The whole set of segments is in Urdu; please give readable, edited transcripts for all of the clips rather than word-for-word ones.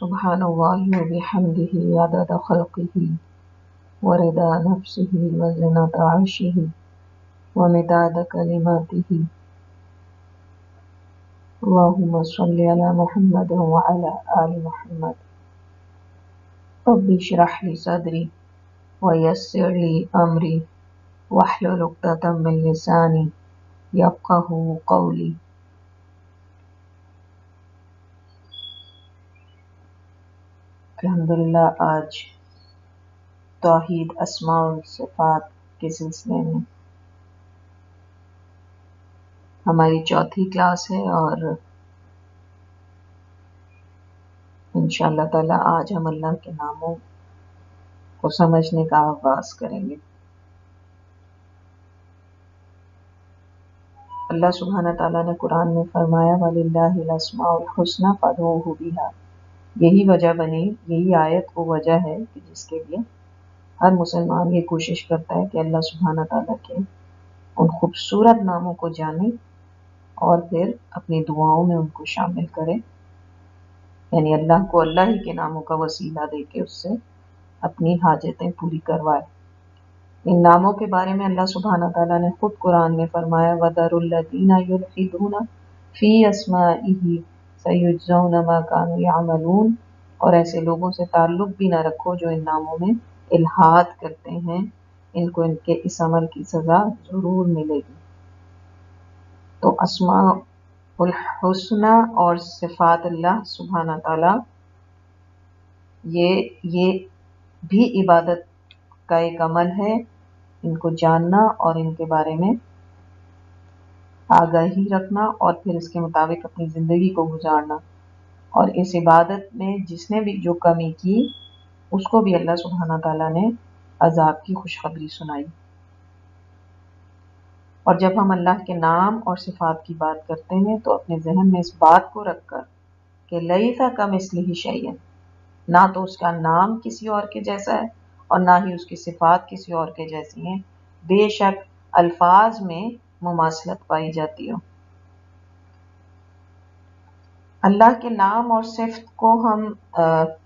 سبحان اللہ وبحمدہ عدد خلقہ ورضا نفسہ وزنۃ عرشہ ومداد کلماتہ اللہم صل علی محمد وعلی آل محمد رب اشرح لی صدری ویسر لی امری واحلل عقدۃ من لسانی یفقہوا قولی۔ الحمدللہ آج توحید اسماء و صفات کے سلسلے میں ہماری چوتھی کلاس ہے اور انشاءاللہ تعالی آج ہم اللہ کے ناموں کو سمجھنے کا آغاز کریں گے۔ اللہ سبحانہ تعالیٰ نے قرآن میں فرمایا وَلِلَّهِ الْأَسْمَاءُ الْحُسْنَى فَادْعُوهُ بِهَا، یہی وجہ بنی، یہی آیت وہ وجہ ہے کہ جس کے لیے ہر مسلمان یہ کوشش کرتا ہے کہ اللہ سبحانہ تعالیٰ کے ان خوبصورت ناموں کو جانے اور پھر اپنی دعاؤں میں ان کو شامل کرے، یعنی اللہ کو اللہ ہی کے ناموں کا وسیلہ دے کے اس سے اپنی حاجتیں پوری کروائے۔ ان ناموں کے بارے میں اللہ سبحانہ تعالیٰ نے خود قرآن میں فرمایا وَذَرُوا الَّذِينَ يُلْحِدُونَ فِي أَسْمَائِهِ سَيُجْزَوْنَ مَا كَانُوا يَعْمَلُونَ، اور ایسے لوگوں سے تعلق بھی نہ رکھو جو ان ناموں میں الحاد کرتے ہیں، ان کو ان کے اس عمل کی سزا ضرور ملے گی۔ تو اسماء الحسنہ اور صفات اللہ سبحانہ تعالیٰ یہ بھی عبادت کا ایک عمل ہے، ان کو جاننا اور ان کے بارے میں آگاہی رکھنا اور پھر اس کے مطابق اپنی زندگی کو گزارنا، اور اس عبادت میں جس نے بھی جو کمی کی اس کو بھی اللہ سبحانہ تعالیٰ نے عذاب کی خوشخبری سنائی۔ اور جب ہم اللہ کے نام اور صفات کی بات کرتے ہیں تو اپنے ذہن میں اس بات کو رکھ کر کہ لیس کمثلہ شیء، نہ تو اس کا نام کسی اور کے جیسا ہے اور نہ ہی اس کی صفات کسی اور کے جیسی ہیں، بے شک الفاظ میں مماثلت پائی جاتی ہو۔ اللہ کے نام اور صفت کو ہم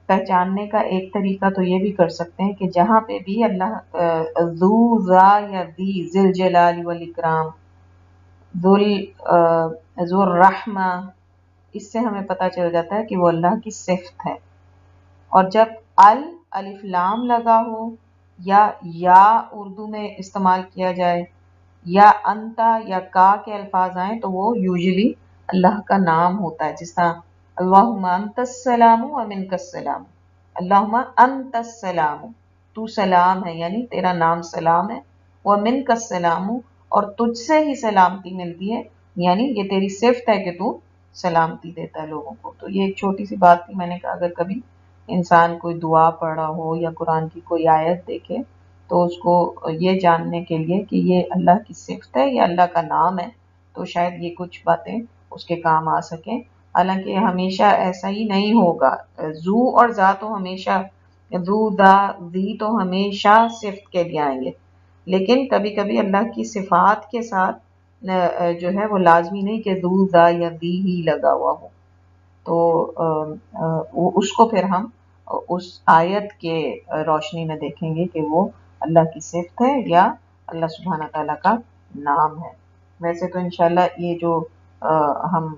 پہچاننے کا ایک طریقہ تو یہ بھی کر سکتے ہیں کہ جہاں پہ بھی اللہ ذو ذا یا ذی ذل جلال والاکرام ذو الرحمہ، اس سے ہمیں پتہ چل جاتا ہے کہ وہ اللہ کی صفت ہے۔ اور جب الف لام لگا ہو یا اردو میں استعمال کیا جائے یا انتا یا کا کے الفاظ آئیں تو وہ یوزلی اللہ کا نام ہوتا ہے، جس طرح اللہم انت السلام و منک السلام، اللہم انت السلام، تو سلام ہے یعنی تیرا نام سلام ہے، و منک السلام، اور تجھ سے ہی سلامتی ملتی ہے، یعنی یہ تیری صفت ہے کہ تو سلامتی دیتا ہے لوگوں کو۔ تو یہ ایک چھوٹی سی بات تھی، میں نے کہا اگر کبھی انسان کوئی دعا پڑھ رہا ہو یا قرآن کی کوئی آیت دیکھے تو اس کو یہ جاننے کے لیے کہ یہ اللہ کی صفت ہے یا اللہ کا نام ہے تو شاید یہ کچھ باتیں اس کے کام آ سکیں، حالانکہ ہمیشہ ایسا ہی نہیں ہوگا۔ ذو اور ذا تو ہمیشہ، ذو ذا ذی تو ہمیشہ صفت کے لیے آئیں گے، لیکن کبھی کبھی اللہ کی صفات کے ساتھ جو ہے وہ لازمی نہیں کہ ذو ذا یا ذی ہی لگا ہوا ہو، تو اس کو پھر ہم اس آیت کے روشنی میں دیکھیں گے کہ وہ اللہ کی صفت ہے یا اللہ سبحانہ تعالیٰ کا نام ہے۔ ویسے تو انشاءاللہ یہ جو ہم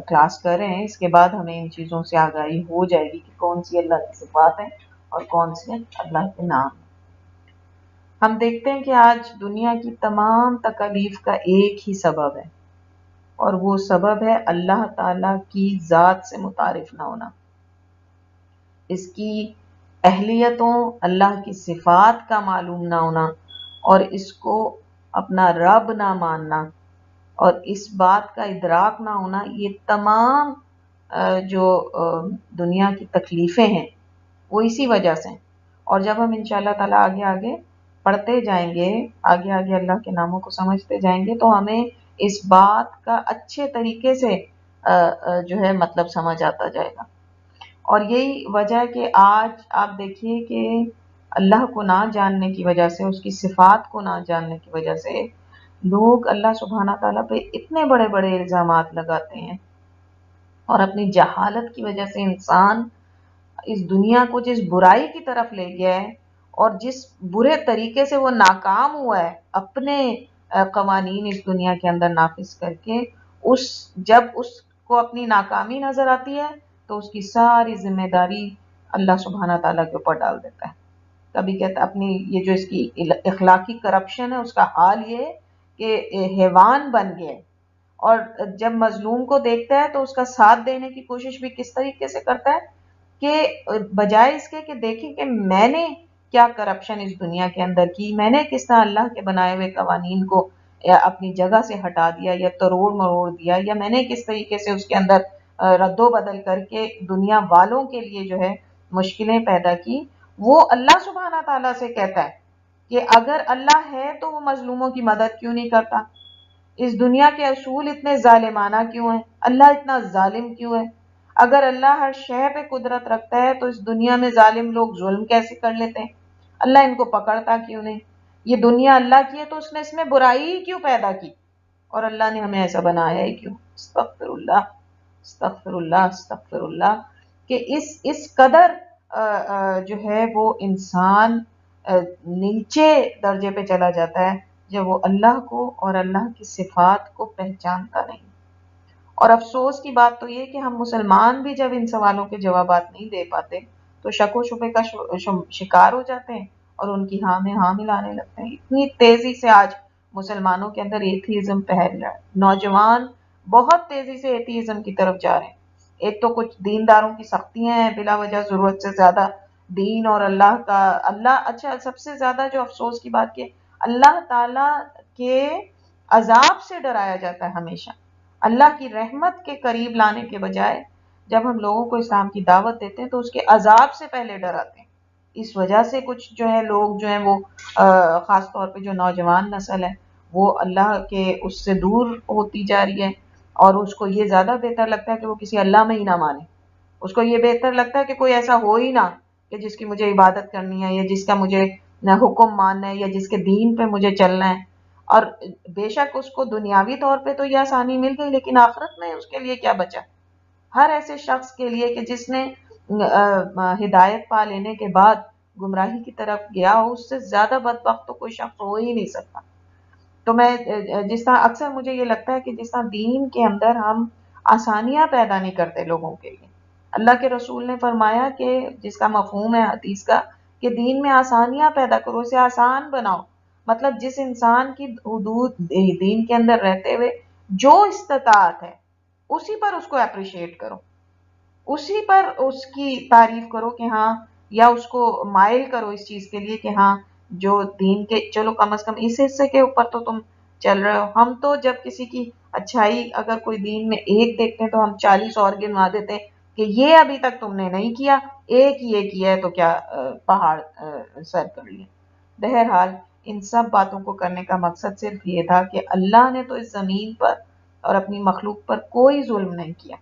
کلاس کر رہے ہیں اس کے بعد ہمیں ان چیزوں سے آگاہی ہو جائے گی کہ کون سی اللہ کی صفات ہیں اور کون سے اللہ کے نام ہیں۔ ہم دیکھتے ہیں کہ آج دنیا کی تمام تکالیف کا ایک ہی سبب ہے، اور وہ سبب ہے اللہ تعالیٰ کی ذات سے متعارف نہ ہونا، اس کی اہلیتوں اللہ کی صفات کا معلوم نہ ہونا، اور اس کو اپنا رب نہ ماننا اور اس بات کا ادراک نہ ہونا، یہ تمام جو دنیا کی تکلیفیں ہیں وہ اسی وجہ سے ہیں۔ اور جب ہم انشاءاللہ تعالیٰ آگے آگے پڑھتے جائیں گے، آگے آگے اللہ کے ناموں کو سمجھتے جائیں گے تو ہمیں اس بات کا اچھے طریقے سے جو ہے مطلب سمجھ آتا جائے گا۔ اور یہی وجہ ہے کہ آج آپ دیکھیے کہ اللہ کو نہ جاننے کی وجہ سے، اس کی صفات کو نہ جاننے کی وجہ سے لوگ اللہ سبحانہ تعالیٰ پہ اتنے بڑے بڑے الزامات لگاتے ہیں، اور اپنی جہالت کی وجہ سے انسان اس دنیا کو جس برائی کی طرف لے گیا ہے اور جس برے طریقے سے وہ ناکام ہوا ہے اپنے قوانین اس دنیا کے اندر نافذ کر کے، جب اس کو اپنی ناکامی نظر آتی ہے تو اس کی ساری ذمہ داری اللہ سبحانہ تعالیٰ کے اوپر ڈال دیتا ہے۔ کبھی کہتا اپنی یہ جو اس کی اخلاقی کرپشن ہے اس کا حال یہ ہے کہ حیوان بن گئے، اور جب مظلوم کو دیکھتا ہے تو اس کا ساتھ دینے کی کوشش بھی کس طریقے سے کرتا ہے کہ بجائے اس کے کہ دیکھیں کہ میں نے کیا کرپشن اس دنیا کے اندر کی، میں نے کس طرح اللہ کے بنائے ہوئے قوانین کو اپنی جگہ سے ہٹا دیا یا توڑ مروڑ دیا، یا میں نے کس طریقے سے اس کے اندر رد و بدل کر کے دنیا والوں کے لیے جو ہے مشکلیں پیدا کی۔ وہ اللہ سبحانہ تعالیٰ سے کہتا ہے کہ اگر اللہ ہے تو وہ مظلوموں کی مدد کیوں نہیں کرتا؟ اس دنیا کے اصول اتنے ظالمانہ کیوں ہیں؟ اللہ اتنا ظالم کیوں ہے؟ اگر اللہ ہر شے پہ قدرت رکھتا ہے تو اس دنیا میں ظالم لوگ ظلم کیسے کر لیتے ہیں؟ اللہ ان کو پکڑتا کیوں نہیں؟ یہ دنیا اللہ کی ہے تو اس نے اس میں برائی ہی کیوں پیدا کی؟ اور اللہ نے ہمیں ایسا بنایا ہی کیوں؟ استغفر اللہ، استغفر اللہ، استغفر اللہ، کہ اس قدر جو ہے وہ انسان نیچے درجے پہ چلا جاتا ہے جب وہ اللہ کو اور اللہ کی صفات کو پہچانتا نہیں۔ اور افسوس کی بات تو یہ کہ ہم مسلمان بھی جب ان سوالوں کے جوابات نہیں دے پاتے تو شک و شبے کا شکار ہو جاتے ہیں اور ان کی ہاں میں ہاں ملانے لگتے ہیں۔ اتنی تیزی سے آج مسلمانوں کے اندر ایتھیزم پھیل رہا ہے، نوجوان بہت تیزی سے ایتھیزم کی طرف جا رہے ہیں۔ ایک تو کچھ دینداروں کی سختیاں ہیں، بلا وجہ ضرورت سے زیادہ دین اور اللہ اچھا سب سے زیادہ جو افسوس کی بات کہ اللہ تعالی کے عذاب سے ڈرایا جاتا ہے ہمیشہ، اللہ کی رحمت کے قریب لانے کے بجائے جب ہم لوگوں کو اسلام کی دعوت دیتے ہیں تو اس کے عذاب سے پہلے ڈراتے ہیں۔ اس وجہ سے کچھ جو ہے لوگ جو ہیں وہ خاص طور پہ جو نوجوان نسل ہے وہ اللہ کے اس سے دور ہوتی جا رہی ہے، اور اس کو یہ زیادہ بہتر لگتا ہے کہ وہ کسی اللہ میں ہی نہ مانے۔ اس کو یہ بہتر لگتا ہے کہ کوئی ایسا ہو ہی نہ کہ جس کی مجھے عبادت کرنی ہے یا جس کا مجھے حکم ماننا ہے یا جس کے دین پہ مجھے چلنا ہے۔ اور بے شک اس کو دنیاوی طور پہ تو یہ آسانی مل گئی، لیکن آخرت میں اس کے لیے کیا بچا؟ ہر ایسے شخص کے لیے کہ جس نے ہدایت پا لینے کے بعد گمراہی کی طرف گیا ہو، اس سے زیادہ بدبخت تو کوئی شخص ہو ہی نہیں سکتا۔ تو میں جس طرح اکثر مجھے یہ لگتا ہے کہ جس طرح دین کے اندر ہم آسانیاں پیدا نہیں کرتے لوگوں کے لیے، اللہ کے رسول نے فرمایا کہ جس کا مفہوم ہے حدیث کا کہ دین میں آسانیاں پیدا کرو، اسے آسان بناؤ۔ مطلب جس انسان کی حدود دین کے اندر رہتے ہوئے جو استطاعت ہے اسی پر اس کو اپریشیٹ کرو، اسی پر اس کی تعریف کرو کہ ہاں، یا اس کو مائل کرو اس چیز کے لیے کہ ہاں جو دین کے چلو کم از کم اس حصے کے اوپر تو تم چل رہے ہو۔ ہم تو جب کسی کی اچھائی اگر کوئی دین میں ایک دیکھتے ہیں تو ہم 40 اور گنوا دیتے ہیں کہ یہ ابھی تک تم نے نہیں کیا، ایک یہ کیا ہے تو کیا پہاڑ سر کر لیا۔ بہرحال ان سب باتوں کو کرنے کا مقصد صرف یہ تھا کہ اللہ نے تو اس زمین پر اور اپنی مخلوق پر کوئی ظلم نہیں کیا،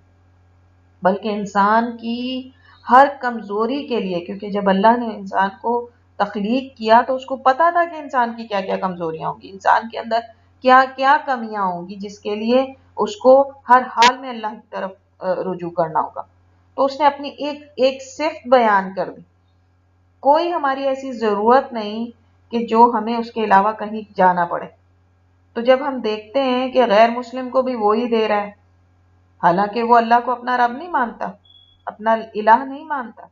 بلکہ انسان کی ہر کمزوری کے لیے، کیونکہ جب اللہ نے انسان کو تخلیق کیا تو اس کو پتا تھا کہ انسان کی کیا کیا کمزوریاں ہوں گی، انسان کے اندر کیا کیا کمیاں ہوں گی، جس کے لیے اس کو ہر حال میں اللہ کی طرف رجوع کرنا ہوگا۔ تو اس نے اپنی ایک ایک صفت بیان کر دی۔ کوئی ہماری ایسی ضرورت نہیں کہ جو ہمیں اس کے علاوہ کہیں جانا پڑے۔ تو جب ہم دیکھتے ہیں کہ غیر مسلم کو بھی وہی دے رہا ہے، حالانکہ وہ اللہ کو اپنا رب نہیں مانتا، اپنا الہ نہیں مانتا،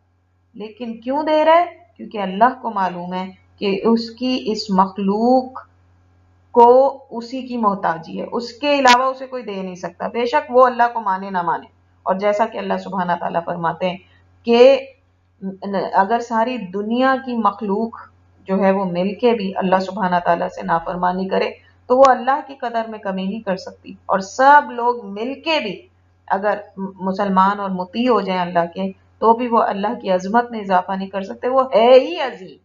لیکن کیوں دے رہا ہے؟ کیونکہ اللہ کو معلوم ہے کہ اس کی اس مخلوق کو اسی کی محتاجی ہے، اس کے علاوہ اسے کوئی دے نہیں سکتا، بے شک وہ اللہ کو مانے نہ مانے۔ اور جیسا کہ اللہ سبحانہ تعالیٰ فرماتے ہیں کہ اگر ساری دنیا کی مخلوق جو ہے وہ مل کے بھی اللہ سبحانہ تعالیٰ سے نافرمانی کرے تو وہ اللہ کی قدر میں کمی نہیں کر سکتی، اور سب لوگ مل کے بھی اگر مسلمان اور مطیع ہو جائیں اللہ کے تو بھی وہ اللہ کی عظمت میں اضافہ نہیں کر سکتے۔ وہ ہے ہی عظیم،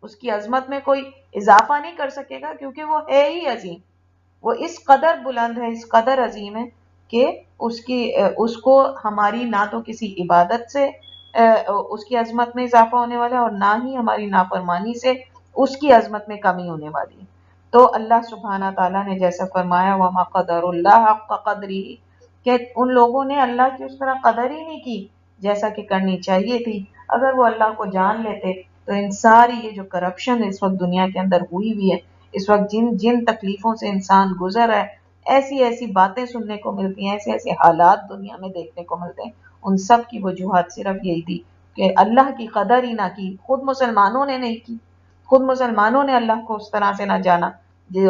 اس کی عظمت میں کوئی اضافہ نہیں کر سکے گا کیونکہ وہ ہے ہی عظیم۔ وہ اس قدر بلند ہے، اس قدر عظیم ہے کہ اس کو ہماری نہ تو کسی عبادت سے اس کی عظمت میں اضافہ ہونے والا ہے اور نہ ہی ہماری نافرمانی سے اس کی عظمت میں کمی ہونے والی ہے۔ تو اللہ سبحانہ تعالیٰ نے جیسا فرمایا وَمَا قَدَرُ اللَّهَ حَقَّ قَدْرِهِ کہ ان لوگوں نے اللہ کی اس طرح قدر ہی نہیں کی جیسا کہ کرنی چاہیے تھی. اگر وہ اللہ کو جان لیتے تو ان ساری یہ جو کرپشن اس وقت دنیا کے اندر ہوئی ہوئی ہے، اس وقت جن جن تکلیفوں سے انسان گزر ہے، ایسی ایسی باتیں سننے کو ملتی ہیں، ایسے ایسے حالات دنیا میں دیکھنے کو ملتے ہیں، ان سب کی وجوہات صرف یہی تھی کہ اللہ کی قدر ہی نہ کی، خود مسلمانوں نے نہیں کی، خود مسلمانوں نے اللہ کو اس طرح سے نہ جانا.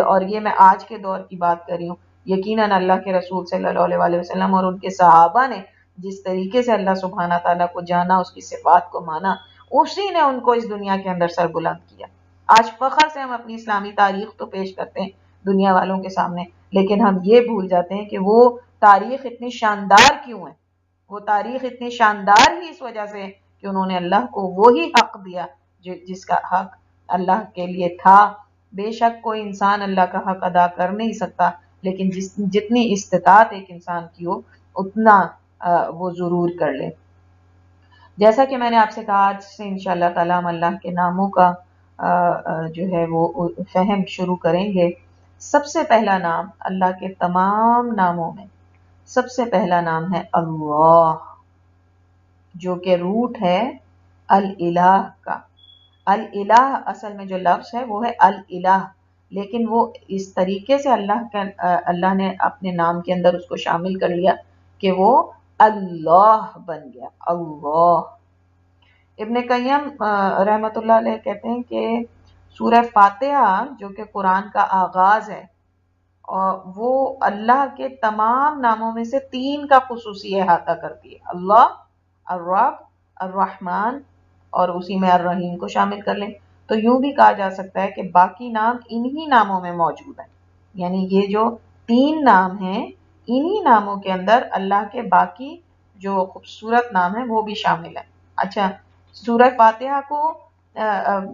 اور یہ میں آج کے دور کی بات کر رہی ہوں. یقیناً اللہ کے رسول صلی اللہ علیہ وسلم اور ان کے صحابہ نے جس طریقے سے اللہ سبحانہ تعالیٰ کو جانا، اس کی صفات کو مانا، اسی نے ان کو اس دنیا کے اندر سربلند کیا. آج فخر سے ہم اپنی اسلامی تاریخ تو پیش کرتے ہیں دنیا والوں کے سامنے، لیکن ہم یہ بھول جاتے ہیں کہ وہ تاریخ اتنی شاندار کیوں ہے. وہ تاریخ اتنی شاندار ہی اس وجہ سے کہ انہوں نے اللہ کو وہی حق دیا جس کا حق اللہ کے لیے تھا. بے شک کوئی انسان اللہ کا حق ادا کر نہیں سکتا، لیکن جتنی استطاعت ایک انسان کی ہو اتنا وہ ضرور کر لے. جیسا کہ میں نے آپ سے کہا، آج سے انشاءاللہ تعالی ہم اللہ کے ناموں کا جو ہے وہ فہم شروع کریں گے. سب سے پہلا نام اللہ کے تمام ناموں میں سب سے پہلا نام ہے اللہ، جو کہ روٹ ہے الالہ کا. الالہ اصل میں جو لفظ ہے وہ ہے الالہ، لیکن وہ اس طریقے سے اللہ نے اپنے نام کے اندر اس کو شامل کر لیا کہ وہ اللہ بن گیا. اللہ. ابن قیم رحمت اللہ علیہ کہتے ہیں کہ سورہ فاتحہ جو کہ قرآن کا آغاز ہے، اور وہ اللہ کے تمام ناموں میں سے 3 کا خصوصی احاطہ کرتی ہے: اللہ، الرب، الرحمن، اور اسی میں الرحیم کو شامل کر لیں تو یوں بھی کہا جا سکتا ہے کہ باقی نام انہی ناموں میں موجود ہیں. یعنی یہ جو 3 نام ہیں، انہی ناموں کے اندر اللہ کے باقی جو خوبصورت نام ہیں وہ بھی شامل ہیں. اچھا، سورہ فاتحہ کو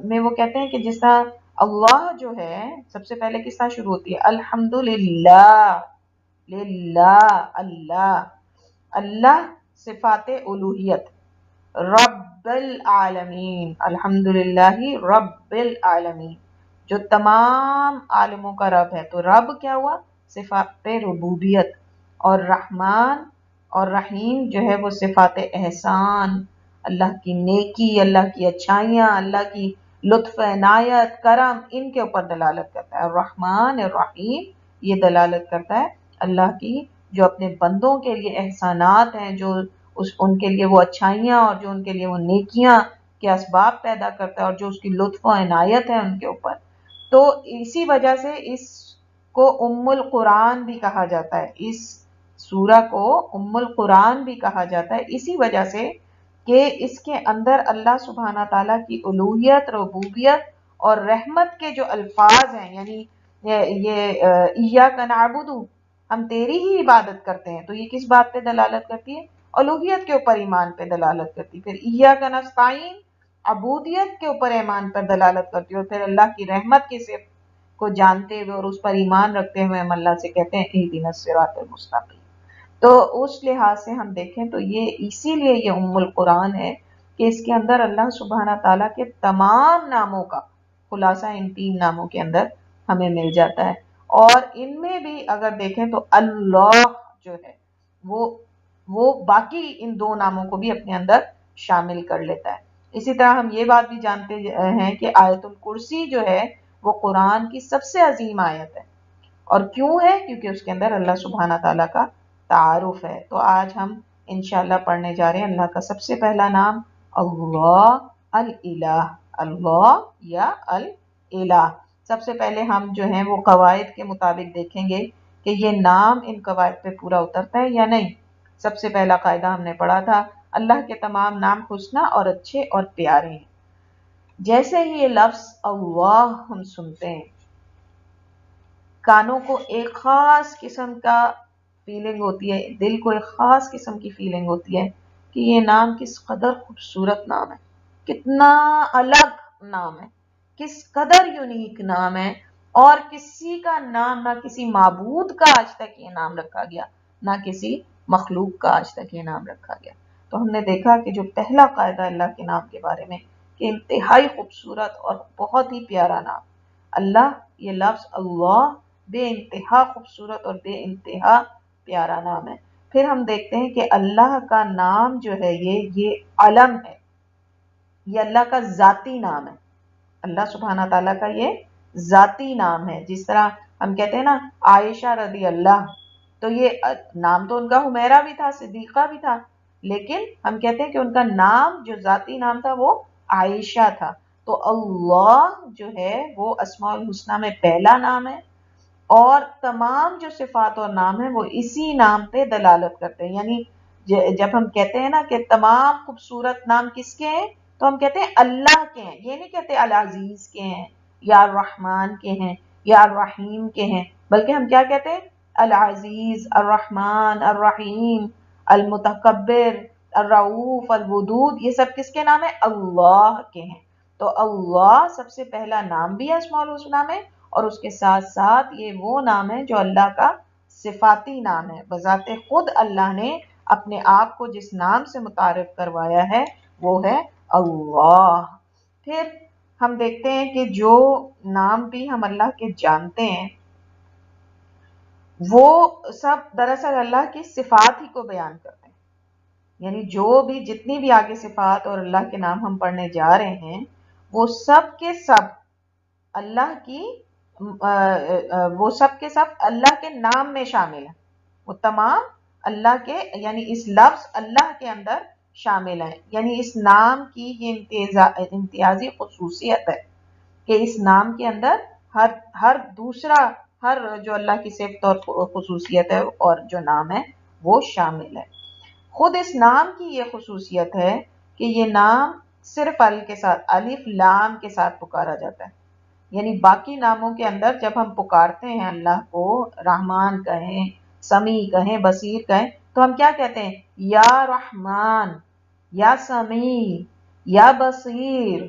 میں وہ کہتے ہیں کہ جس طرح اللہ جو ہے سب سے پہلے کس طرح شروع ہوتی ہے؟ الحمدللہ، للہ، اللہ. اللہ صفات الوہیت، رب العالمین، الحمدللہ رب العالمین، جو تمام عالموں کا رب ہے. تو رب کیا ہوا؟ صفات ربوبیت. اور رحمان اور رحیم جو ہے وہ صفات احسان، اللہ کی نیکی، اللہ کی اچھائیاں، اللہ کی لطف عنایت کرم، ان کے اوپر دلالت کرتا ہے. الرحمن الرحیم یہ دلالت کرتا ہے اللہ کی جو اپنے بندوں کے لیے احسانات ہیں، جو ان کے لیے وہ اچھائیاں اور جو ان کے لیے وہ نیکیاں کے اسباب پیدا کرتا ہے، اور جو اس کی لطف و عنایت ہے ان کے اوپر. تو اسی وجہ سے اس کو ام القرآن بھی کہا جاتا ہے. اس سورہ کو ام القرآن بھی کہا جاتا ہے اسی وجہ سے کہ اس کے اندر اللہ سبحانہ تعالیٰ کی الوہیت، ربوبیت اور رحمت کے جو الفاظ ہیں، یعنی یہ ایاک نعبد، ہم تیری ہی عبادت کرتے ہیں، تو یہ کس بات پہ دلالت کرتی ہے؟ الوہیت کے اوپر ایمان پہ دلالت کرتی. پھر ایاک نستعین، عبودیت کے اوپر ایمان پر دلالت کرتی ہے. اور پھر اللہ کی رحمت کی صفت کو جانتے ہوئے اور اس پر ایمان رکھتے ہوئے ہم اللہ سے کہتے ہیں اہدنا الصراط المستقیم. تو اس لحاظ سے ہم دیکھیں تو یہ اسی لیے یہ ام القرآن ہے کہ اس کے اندر اللہ سبحانہ تعالیٰ کے تمام ناموں کا خلاصہ ان 3 ناموں کے اندر ہمیں مل جاتا ہے. اور ان میں بھی اگر دیکھیں تو اللہ جو ہے وہ باقی ان 2 ناموں کو بھی اپنے اندر شامل کر لیتا ہے. اسی طرح ہم یہ بات بھی جانتے ہیں کہ آیت الکرسی جو ہے وہ قرآن کی سب سے عظیم آیت ہے. اور کیوں ہے؟ کیونکہ اس کے اندر اللہ سبحانہ تعالیٰ کا تعارف ہے. تو آج ہم انشاءاللہ پڑھنے جا رہے ہیں اللہ کا سب سے پہلا نام اللہ الالہ. اللہ یا الالہ. سب سے پہلے ہم جو ہیں وہ قواعد کے مطابق دیکھیں گے کہ یہ نام ان قواعد پہ پورا اترتا ہے یا نہیں. سب سے پہلا قاعدہ ہم نے پڑھا تھا، اللہ کے تمام نام حسنی اور اچھے اور پیارے ہیں. جیسے ہی یہ لفظ اللہ ہم سنتے ہیں، کانوں کو ایک خاص قسم کا فیلنگ ہوتی ہے، دل کو ایک خاص قسم کی فیلنگ ہوتی ہے کہ یہ نام کس قدر خوبصورت نام ہے، کتنا الگ نام ہے، کس قدر یونیک نام ہے. اور کسی کا نام، نہ کسی معبود کا آج تک یہ نام رکھا گیا، نہ کسی مخلوق کا آج تک یہ نام رکھا گیا. تو ہم نے دیکھا کہ جو پہلا قاعدہ اللہ کے نام کے بارے میں کہ انتہائی خوبصورت اور بہت ہی پیارا نام اللہ. یہ لفظ اللہ بے انتہا خوبصورت اور بے انتہا پیارا نام ہے. پھر ہم دیکھتے ہیں کہ اللہ کا نام جو ہے یہ علم ہے، یہ اللہ کا ذاتی نام ہے، اللہ سبحانہ تعالیٰ کا یہ ذاتی نام ہے۔ جس طرح ہم کہتے ہیں نا عائشہ رضی اللہ، تو یہ نام تو ان کا حمیرہ بھی تھا، صدیقہ بھی تھا، لیکن ہم کہتے ہیں کہ ان کا نام جو ذاتی نام تھا وہ عائشہ تھا۔ تو اللہ جو ہے وہ اسماء الحسنہ میں پہلا نام ہے، اور تمام جو صفات اور نام ہیں وہ اسی نام پہ دلالت کرتے ہیں۔ یعنی جب ہم کہتے ہیں نا کہ تمام خوبصورت نام کس کے ہیں، تو ہم کہتے ہیں اللہ کے ہیں، یہ نہیں کہتے العزیز کے ہیں یا الرحمن کے ہیں یا الرحیم کے ہیں، بلکہ ہم کیا کہتے ہیں؟ العزیز، الرحمن، الرحیم، المتکبر، الرؤوف، الودود، یہ سب کس کے نام ہیں؟ اللہ کے ہیں۔ تو اللہ سب سے پہلا نام بھی ہے اسماء الحسنہ میں، اور اس کے ساتھ ساتھ یہ وہ نام ہے جو اللہ کا صفاتی نام ہے۔ بذات خود اللہ نے اپنے آپ کو جس نام سے متعارف کروایا ہے وہ ہے اللہ۔ پھر ہم دیکھتے ہیں کہ جو نام بھی ہم اللہ کے جانتے ہیں وہ سب دراصل اللہ کی صفات ہی کو بیان کرتے ہیں۔ یعنی جو بھی جتنی بھی آگے صفات اور اللہ کے نام ہم پڑھنے جا رہے ہیں وہ سب کے سب اللہ کی وہ سب کے سب اللہ کے نام میں شامل ہیں، وہ تمام اللہ کے، یعنی اس لفظ اللہ کے اندر شامل ہیں۔ یعنی اس نام کی یہ امتیازی خصوصیت ہے کہ اس نام کے اندر ہر دوسرا، ہر جو اللہ کی صفت اور خصوصیت ہے اور جو نام ہے وہ شامل ہے۔ خود اس نام کی یہ خصوصیت ہے کہ یہ نام صرف کے ساتھ، الف لام کے ساتھ پکارا جاتا ہے۔ یعنی باقی ناموں کے اندر جب ہم پکارتے ہیں اللہ کو، رحمان کہیں، سمیع کہیں، بصیر کہیں، تو ہم کیا کہتے ہیں؟ یا رحمان، یا سمیع، یا بصیر۔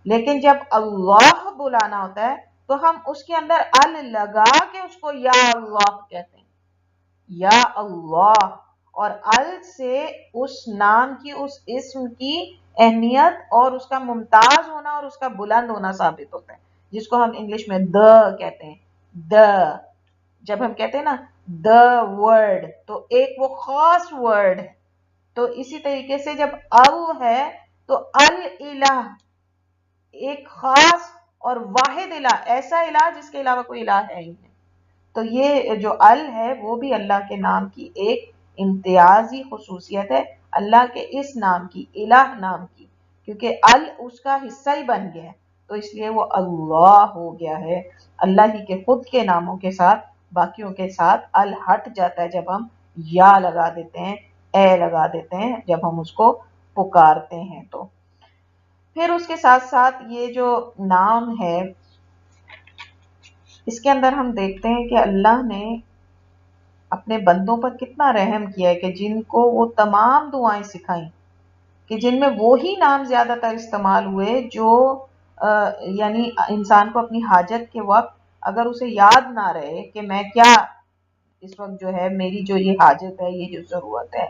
لیکن جب اللہ بلانا ہوتا ہے تو ہم اس کے اندر ال لگا کے اس کو یا اللہ کہتے ہیں، یا اللہ، اور ال سے اس نام کی، اس اسم کی اہمیت اور اس کا ممتاز ہونا اور اس کا بلند ہونا ثابت ہوتا ہے، جس کو ہم انگلش میں دا کہتے ہیں۔ دا، جب ہم کہتے ہیں نا دا ورڈ، تو ایک وہ خاص ورڈ ہے۔ تو اسی طریقے سے جب ال ہے تو الہ، ایک خاص اور واحد الہ، ایسا الہ جس کے علاوہ کوئی الہ ہے ہی نہیں۔ تو یہ جو ال ہے وہ بھی اللہ کے نام کی ایک امتیازی خصوصیت ہے، اللہ کے اس نام کی، الہ نام کی، کیونکہ ال اس کا حصہ ہی بن گیا ہے، تو اس لیے وہ اللہ ہو گیا ہے۔ اللہ ہی کے خود کے ناموں کے ساتھ باقیوں کے ساتھ ال ہٹ جاتا ہے جب ہم یا لگا دیتے ہیں، اے لگا دیتے ہیں جب ہم اس کو پکارتے ہیں۔ تو پھر اس کے ساتھ ساتھ یہ جو نام ہے اس کے اندر ہم دیکھتے ہیں کہ اللہ نے اپنے بندوں پر کتنا رحم کیا ہے کہ جن کو وہ تمام دعائیں سکھائیں، کہ جن میں وہی نام زیادہ تر استعمال ہوئے جو یعنی انسان کو اپنی حاجت کے وقت اگر اسے یاد نہ رہے کہ میں کیا اس وقت جو ہے میری جو یہ حاجت ہے، یہ جو ضرورت ہے،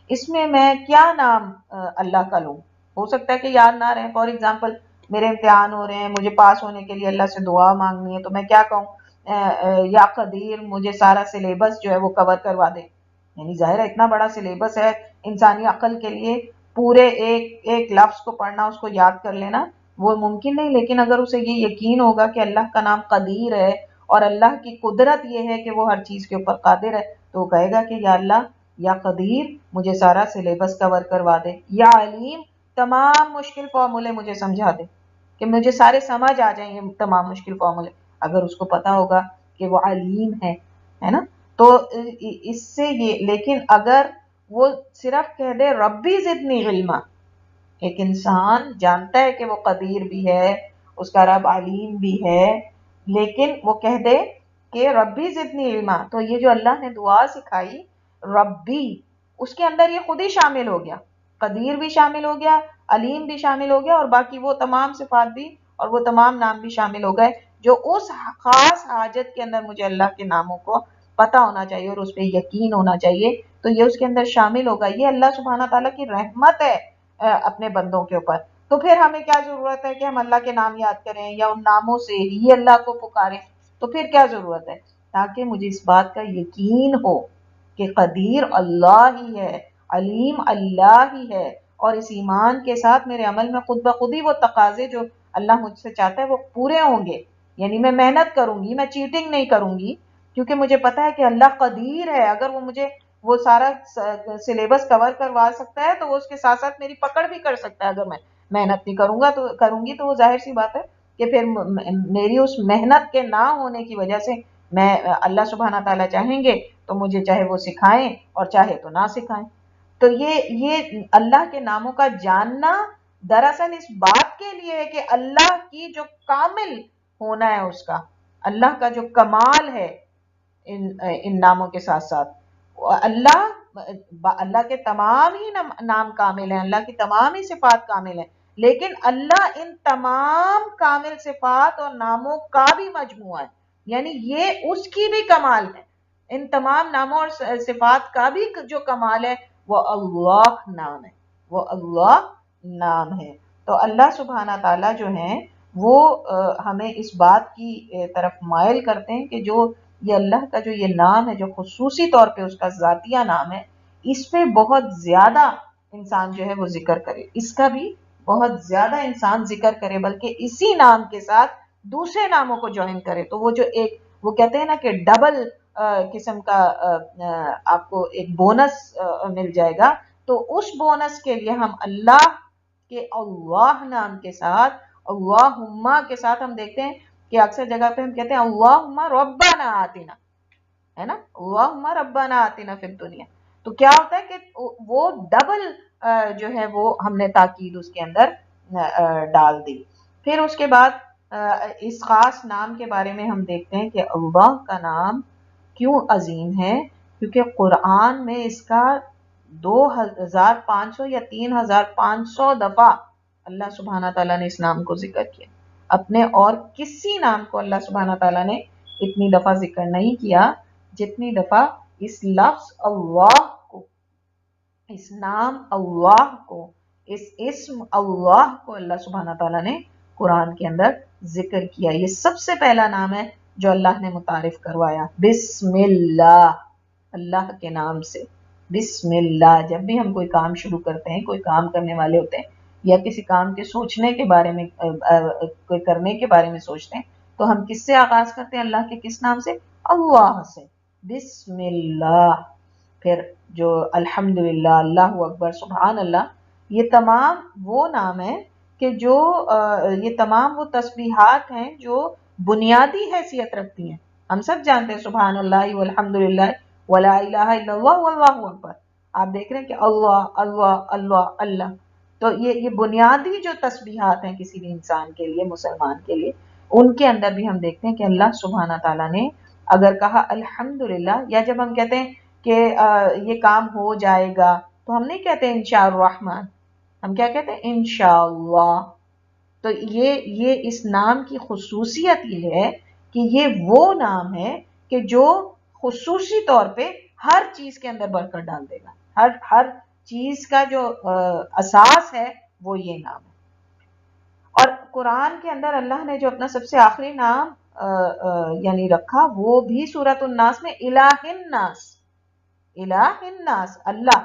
اس میں کیا نام اللہ کا لوں، ہو سکتا ہے کہ یاد نہ رہے۔ فار ایگزامپل میرے امتحان ہو رہے ہیں، مجھے پاس ہونے کے لیے اللہ سے دعا مانگنی ہے، تو میں کیا کہوں؟ یا قدیر مجھے سارا سلیبس جو ہے وہ کور کروا دے۔ یعنی ظاہر ہے اتنا بڑا سلیبس ہے، انسانی عقل کے لیے پورے ایک ایک لفظ کو پڑھنا، اس کو یاد کر لینا وہ ممکن نہیں، لیکن اگر اسے یہ یقین ہوگا کہ اللہ کا نام قدیر ہے اور اللہ کی قدرت یہ ہے کہ وہ ہر چیز کے اوپر قادر ہے، تو وہ کہے گا کہ یا اللہ، یا قدیر مجھے سارا سلیبس کور کروا دے، یا علیم تمام مشکل فارمولے مجھے سمجھا دے، کہ مجھے سارے سمجھ آ جائیں یہ تمام مشکل فارمولے، اگر اس کو پتا ہوگا کہ وہ علیم ہے نا۔ تو اس سے یہ، لیکن اگر وہ صرف کہہ دے ربی زدنی علما، ایک انسان جانتا ہے کہ وہ قدیر بھی ہے، اس کا رب علیم بھی ہے، لیکن وہ کہہ دے کہ ربی زدنی علما، تو یہ جو اللہ نے دعا سکھائی ربی، اس کے اندر یہ خود ہی شامل ہو گیا، قدیر بھی شامل ہو گیا، علیم بھی شامل ہو گیا، اور باقی وہ تمام صفات بھی اور وہ تمام نام بھی شامل ہو گئے جو اس خاص حاجت کے اندر مجھے اللہ کے ناموں کو پتہ ہونا چاہیے اور اس پہ یقین ہونا چاہیے، تو یہ اس کے اندر شامل ہوگا۔ یہ اللہ سبحانہ تعالیٰ کی رحمت ہے اپنے بندوں کے اوپر۔ تو پھر ہمیں کیا ضرورت ہے کہ ہم اللہ کے نام یاد کریں یا ان ناموں سے ہی اللہ کو پکاریں؟ تو پھر کیا ضرورت ہے؟ تاکہ مجھے اس بات کا یقین ہو کہ قدیر اللہ ہی ہے، علیم اللہ ہی ہے، اور اس ایمان کے ساتھ میرے عمل میں خود بخود ہی وہ تقاضے جو اللہ مجھ سے چاہتا ہے وہ پورے ہوں گے. یعنی میں محنت کروں گی، میں چیٹنگ نہیں کروں گی، کیونکہ مجھے پتا ہے کہ اللہ قدیر ہے. اگر وہ مجھے وہ سارا سلیبس کور کروا سکتا ہے تو وہ اس کے ساتھ ساتھ میری پکڑ بھی کر سکتا ہے. اگر میں محنت نہیں کروں گی تو وہ ظاہر سی بات ہے کہ پھر میری اس محنت کے نہ ہونے کی وجہ سے میں اللہ سبحانہ تعالیٰ چاہیں گے تو مجھے چاہے وہ سکھائیں اور چاہے تو نہ سکھائیں. تو یہ اللہ کے ناموں کا جاننا دراصل اس بات کے لیے ہے کہ اللہ کی جو کامل ہونا ہے، اس کا اللہ کا جو کمال ہے ان ناموں کے ساتھ ساتھ. اللہ کے تمام ہی نام کامل ہیں، اللہ کی تمام ہی صفات کامل ہیں، لیکن اللہ ان تمام کامل صفات اور ناموں کا بھی مجموعہ ہے. یعنی یہ اس کی بھی کمال ہے، ان تمام ناموں اور صفات کا بھی جو کمال ہے وہ اللہ نام ہے، وہ اللہ نام ہے. تو اللہ سبحانہ تعالیٰ جو ہیں وہ ہمیں اس بات کی طرف مائل کرتے ہیں کہ جو یہ اللہ کا جو یہ نام ہے، جو خصوصی طور پہ اس کا ذاتیہ نام ہے، اس پہ بہت زیادہ انسان جو ہے وہ ذکر کرے، اس کا بھی بہت زیادہ انسان ذکر کرے، بلکہ اسی نام کے ساتھ دوسرے ناموں کو جوائن کرے. تو وہ جو ایک وہ کہتے ہیں نا کہ ڈبل قسم کا آپ کو ایک بونس مل جائے گا. تو اس بونس کے لیے ہم اللہ کے اللہ نام کے ساتھ، اللہم کے ساتھ، ہم دیکھتے ہیں کہ اکثر جگہ پہ ہم کہتے ہیں اللہم ربنا آتنا، ہے نا، اللہم ربنا آتنا فی الدنیا. تو کیا ہوتا ہے کہ وہ ڈبل جو ہے وہ ہم نے تاکید اس کے اندر ڈال دی. پھر اس کے بعد اس خاص نام کے بارے میں ہم دیکھتے ہیں کہ اللہ کا نام کیوں عظیم ہے، کیونکہ قرآن میں اس کا 2500 یا 3500 دفعہ اللہ سبحانہ تعالیٰ نے اس نام کو ذکر کیا. اپنے اور کسی نام کو اللہ سبحانہ تعالیٰ نے اتنی دفعہ ذکر نہیں کیا جتنی دفعہ اس لفظ اللہ کو، اس نام اللہ کو، اس اسم اللہ کو اللہ سبحانہ تعالیٰ نے قرآن کے اندر ذکر کیا. یہ سب سے پہلا نام ہے جو اللہ نے متعارف کروایا، بسم اللہ، اللہ کے نام سے. بسم اللہ. جب بھی ہم کوئی کام شروع کرتے ہیں، کوئی کام کرنے والے ہوتے ہیں یا کسی کام کے سوچنے کے بارے میں، کوئی کرنے کے بارے میں سوچتے ہیں، تو ہم کس سے آغاز کرتے ہیں؟ اللہ کے کس نام سے؟ اللہ سے، بسم اللہ. پھر جو الحمدللہ، اللہ اکبر، سبحان اللہ، یہ تمام وہ نام ہیں کہ جو یہ تمام وہ تسبیحات ہیں جو بنیادی حیثیت رکھتی ہیں. ہم سب جانتے ہیں سبحان اللہ والحمدللہ ولا الہ الا اللہ واللہ اکبر. آپ دیکھ رہے ہیں کہ اللہ اللہ اللہ اللہ. تو یہ بنیادی جو تسبیحات ہیں کسی بھی انسان کے لیے، مسلمان کے لیے، ان کے اندر بھی ہم دیکھتے ہیں کہ اللہ سبحانہ تعالیٰ نے اگر کہا الحمدللہ، یا جب ہم کہتے ہیں کہ یہ کام ہو جائے گا تو ہم نہیں کہتے انشاء الرحمن، ہم کیا کہتے ہیں؟ انشاءاللہ. تو یہ اس نام کی خصوصیت یہ ہے کہ یہ وہ نام ہے کہ جو خصوصی طور پہ ہر چیز کے اندر برکت ڈال دے گا. ہر چیز کا جو اساس ہے وہ یہ نام ہے. اور قرآن کے اندر اللہ نے جو اپنا سب سے آخری نام یعنی رکھا، وہ بھی سورۃ الناس میں الہ الناس. الہ الناس، اللہ،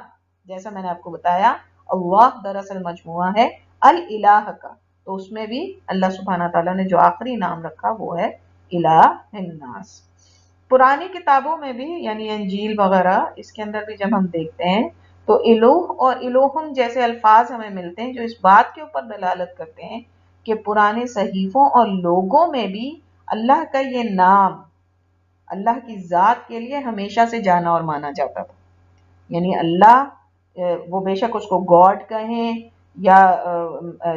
جیسا میں نے آپ کو بتایا اللہ دراصل مجموعہ ہے الالہ کا، تو اس میں بھی اللہ سبحانہ تعالیٰ نے جو آخری نام رکھا وہ ہے الہ الناس. پرانی کتابوں میں بھی، یعنی انجیل وغیرہ، اس کے اندر بھی جب ہم دیکھتے ہیں تو الوہ اور الوہم جیسے الفاظ ہمیں ملتے ہیں جو اس بات کے اوپر دلالت کرتے ہیں کہ پرانے صحیفوں اور لوگوں میں بھی اللہ کا یہ نام اللہ کی ذات کے لیے ہمیشہ سے جانا اور مانا جاتا تھا. یعنی اللہ، وہ بے شک اس کو گاڈ کہیں یا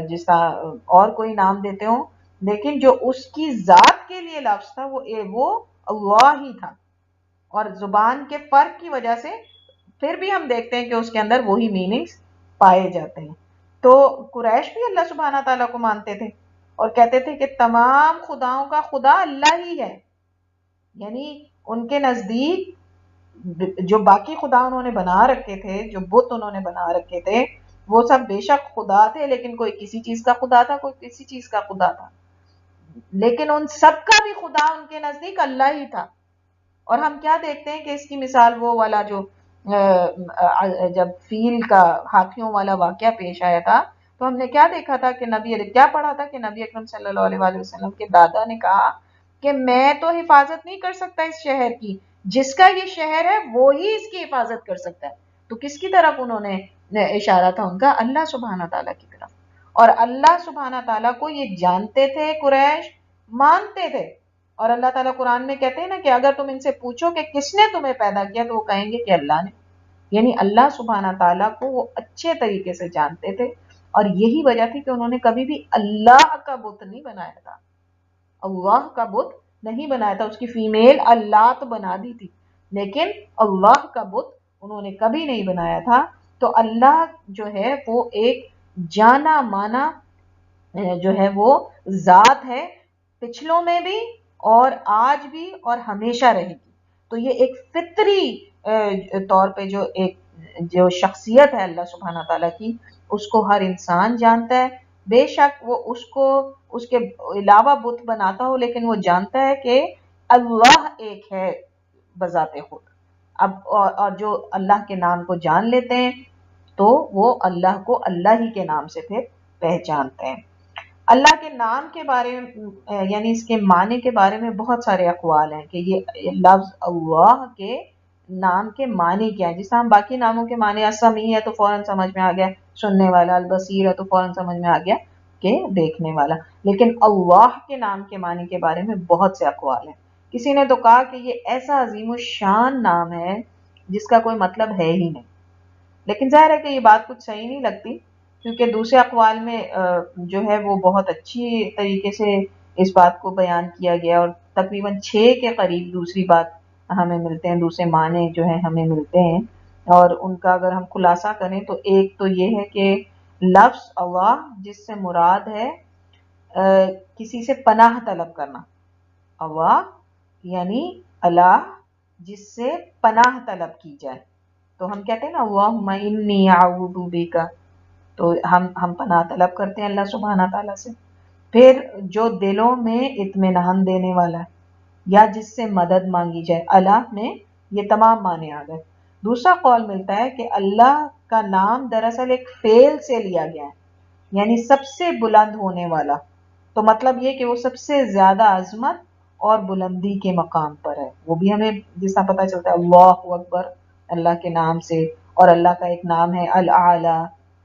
جس طرح اور کوئی نام دیتے ہوں، لیکن جو اس کی ذات کے لیے لفظ تھا وہ اللہ ہی تھا. اور زبان کے فرق کی وجہ سے پھر بھی ہم دیکھتے ہیں کہ اس کے اندر وہی میننگز پائے جاتے ہیں. تو قریش بھی اللہ سبحانہ تعالیٰ کو مانتے تھے اور کہتے تھے کہ تمام خداؤں کا خدا اللہ ہی ہے. یعنی ان کے نزدیک جو باقی خدا انہوں نے بنا رکھے تھے، جو بت انہوں نے بنا رکھے تھے، وہ سب بے شک خدا تھے، لیکن کوئی کسی چیز کا خدا تھا، کوئی کسی چیز کا خدا تھا، لیکن ان سب کا بھی خدا ان کے نزدیک اللہ ہی تھا. اور ہم کیا دیکھتے ہیں کہ اس کی مثال وہ والا جو جب فیل کا ہاتھیوں والا واقعہ پیش آیا تھا تو ہم نے کیا دیکھا تھا کہ کیا پڑھا تھا کہ نبی اکرم صلی اللہ علیہ وآلہ وسلم کے دادا نے کہا کہ میں تو حفاظت نہیں کر سکتا اس شہر کی، جس کا یہ شہر ہے وہی اس کی حفاظت کر سکتا ہے۔ تو کس کی طرف انہوں نے اشارہ تھا ان کا؟ اللہ سبحانہ تعالیٰ کی طرف۔ اور اللہ سبحانہ تعالیٰ کو یہ جانتے تھے قریش، مانتے تھے، اور اللہ تعالیٰ قرآن میں کہتے ہیں نا کہ اگر تم ان سے پوچھو کہ کس نے تمہیں پیدا کیا تو وہ کہیں گے کہ اللہ نے، یعنی اللہ سبحانہ تعالیٰ کو وہ اچھے طریقے سے جانتے تھے، اور یہی وجہ تھی کہ انہوں نے کبھی بھی اللہ کا بت نہیں بنایا تھا، اللہ کا بت نہیں بنایا تھا، اس کی فیمیل اللہ بنا دی تھی، لیکن اللہ کا بت انہوں نے کبھی نہیں بنایا تھا۔ تو اللہ جو ہے وہ ایک جانا مانا جو ہے وہ ذات ہے، پچھلوں میں بھی اور آج بھی اور ہمیشہ رہے گی۔ تو یہ ایک فطری طور پہ جو شخصیت ہے اللہ سبحانہ تعالیٰ کی، اس کو ہر انسان جانتا ہے، بے شک وہ اس کے علاوہ بت بناتا ہو، لیکن وہ جانتا ہے کہ اللہ ایک ہے بذات خود۔ اب اور جو اللہ کے نام کو جان لیتے ہیں تو وہ اللہ کو اللہ ہی کے نام سے پھر پہچانتے ہیں۔ اللہ کے نام کے بارے میں یعنی اس کے معنی کے بارے میں بہت سارے اقوال ہیں کہ یہ لفظ اللہ کے نام کے معنی کیا ہے۔ جس طرح ہم باقی ناموں کے معنی السمیع ہے تو فوراً سمجھ میں آ گیا سننے والا، البصیر ہے تو فوراً سمجھ میں آ گیا کہ دیکھنے والا، لیکن اللہ کے نام کے معنی کے بارے میں بہت سے اقوال ہیں۔ کسی نے تو کہا کہ یہ ایسا عظیم الشان نام ہے جس کا کوئی مطلب ہے ہی نہیں، لیکن ظاہر ہے کہ یہ بات کچھ صحیح نہیں لگتی، کیونکہ دوسرے اقوال میں جو ہے وہ بہت اچھی طریقے سے اس بات کو بیان کیا گیا، اور تقریباً 6 کے قریب دوسری بات ہمیں ملتے ہیں، دوسرے معنی جو ہیں ہمیں ملتے ہیں، اور ان کا اگر ہم خلاصہ کریں تو ایک تو یہ ہے کہ لفظ اللہ جس سے مراد ہے کسی سے پناہ طلب کرنا، اللہ یعنی اللہ جس سے پناہ طلب کی جائے، تو ہم کہتے ہیں نا اللہم انی اعوذ بک، تو ہم پناہ طلب کرتے ہیں اللہ سبحانہ تعالیٰ سے۔ پھر جو دلوں میں اطمینان دینے والا ہے یا جس سے مدد مانگی جائے، اللہ میں یہ تمام معنی آ گئے۔ دوسرا قول ملتا ہے کہ اللہ کا نام دراصل ایک فعل سے لیا گیا ہے، یعنی سب سے بلند ہونے والا، تو مطلب یہ کہ وہ سب سے زیادہ عظمت اور بلندی کے مقام پر ہے۔ وہ بھی ہمیں جس طرح پتہ چلتا ہے اللہ اکبر اللہ کے نام سے، اور اللہ کا ایک نام ہے الاعلی،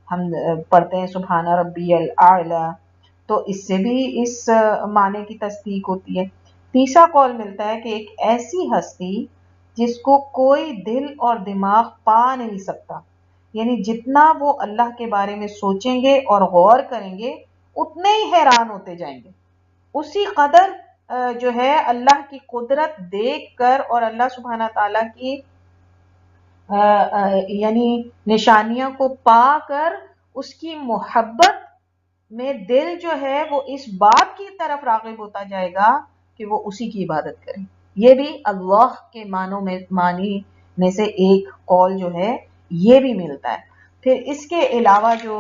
ہم پڑھتے ہیں سبحان ربی الاعلی، تو اس سے بھی اس معنی کی تصدیق ہوتی ہے۔ تیسرا قول ملتا ہے کہ ایک ایسی ہستی جس کو کوئی دل اور دماغ پا نہیں سکتا، یعنی جتنا وہ اللہ کے بارے میں سوچیں گے اور غور کریں گے اتنے ہی حیران ہوتے جائیں گے، اسی قدر جو ہے اللہ کی قدرت دیکھ کر اور اللہ سبحانہ تعالیٰ کی یعنی نشانیاں کو پا کر اس کی محبت میں دل جو ہے وہ اس بات کی طرف راغب ہوتا جائے گا کہ وہ اسی کی عبادت کرے۔ یہ بھی اللہ کے معنی میں سے ایک قول جو ہے یہ بھی ملتا ہے۔ پھر اس کے علاوہ جو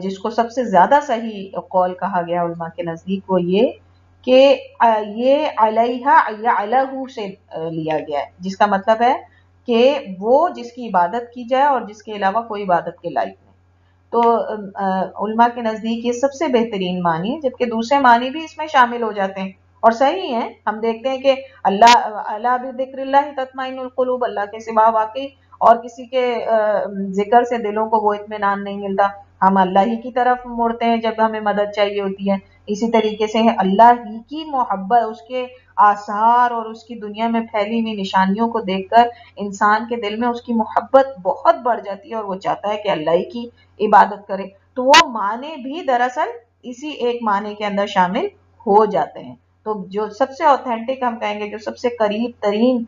جس کو سب سے زیادہ صحیح قول کہا گیا علماء کے نزدیک وہ یہ کہ یہ علیہ یا الہ سے لیا گیا ہے، جس کا مطلب ہے کہ وہ جس کی عبادت کی جائے اور جس کے علاوہ کوئی عبادت کے لائق نہیں۔ تو علماء کے نزدیک یہ سب سے بہترین معنی ہے، جبکہ دوسرے معنی بھی اس میں شامل ہو جاتے ہیں اور صحیح ہیں۔ ہم دیکھتے ہیں کہ اللہ بذکر اللہ تطمئن القلوب، اللہ کے سوا واقعی اور کسی کے ذکر سے دلوں کو وہ اطمینان نہیں ملتا، ہم اللہ ہی کی طرف مڑتے ہیں جب ہمیں مدد چاہیے ہوتی ہے۔ اسی طریقے سے اللہ ہی کی محبت، اس کے آثار اور اس کی دنیا میں پھیلی ہوئی نشانیوں کو دیکھ کر انسان کے دل میں اس کی محبت بہت بڑھ جاتی ہے اور وہ چاہتا ہے کہ اللہ ہی کی عبادت کرے، تو وہ معنی بھی دراصل اسی ایک معنی کے اندر شامل ہو جاتے ہیں۔ تو جو سب سے اوتھینٹک ہم کہیں گے، جو سب سے قریب ترین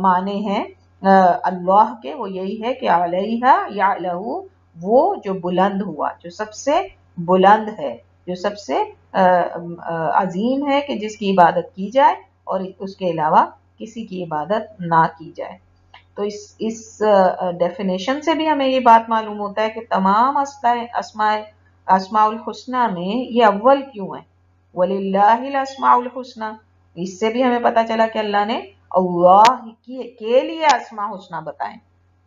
معنی ہیں اللہ کے، وہ یہی ہے کہ علیہ یا لہو، وہ جو بلند ہوا، جو سب سے بلند ہے، جو سب سے عظیم ہے کہ جس کی عبادت کی جائے اور اس کے علاوہ کسی کی عبادت نہ کی جائے۔ تو اس ڈیفینیشن سے بھی ہمیں یہ بات معلوم ہوتا ہے کہ تمام اسماء الحسنہ میں یہ اول کیوں ہے، وَلِلَّهِ الْأَسْمَاءُ الْحُسْنَى، اس سے بھی ہمیں پتا چلا کہ اللہ نے اللہ کے لیے اسماء حسنہ بتائیں.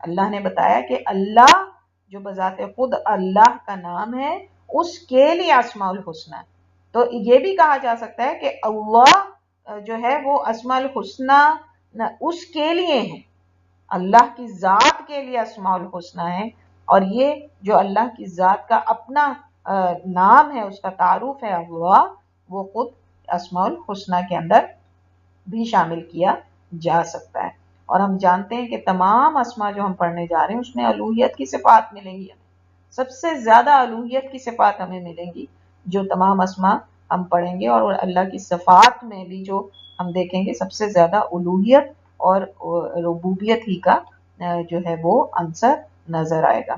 اللہ نے بتایا کہ اللہ جو بذات خود اللہ کا نام ہے اس کے لیے اسماء الحسنہ ہے. تو یہ بھی کہا جا سکتا ہے کہ اللہ جو ہے وہ اسماء الحسنہ اس کے لیے ہے، اللہ کی ذات کے لیے اسماء الحسنہ ہے. اور یہ جو اللہ کی ذات کا اپنا نام ہے، اس کا تعارف ہے اللہ، وہ خود اسماء الحسنہ کے اندر بھی شامل کیا جا سکتا ہے. اور ہم جانتے ہیں کہ تمام اسماء جو ہم پڑھنے جا رہے ہیں اس میں الوہیت کی صفات ملیں گی ہمیں، سب سے زیادہ الوہیت کی صفات ہمیں ملیں گی جو تمام اسماء ہم پڑھیں گے. اور اللہ کی صفات میں بھی جو ہم دیکھیں گے سب سے زیادہ الوہیت اور ربوبیت ہی کا جو ہے وہ عنصر نظر آئے گا.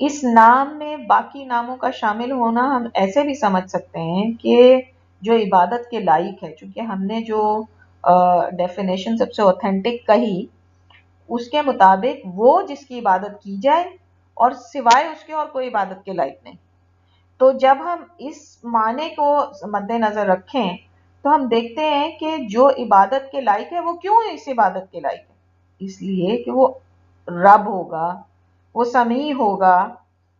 اس نام میں باقی ناموں کا شامل ہونا ہم ایسے بھی سمجھ سکتے ہیں کہ جو عبادت کے لائق ہے، چونکہ ہم نے جو ڈیفینیشن سب سے اوتھینٹک کہی اس کے مطابق وہ جس کی عبادت کی جائے اور سوائے اس کے اور کوئی عبادت کے لائق نہیں. تو جب ہم اس معنی کو مد نظر رکھیں تو ہم دیکھتے ہیں کہ جو عبادت کے لائق ہے وہ کیوں اس عبادت کے لائق ہے؟ اس لیے کہ وہ رب ہوگا، وہ سمیع ہوگا،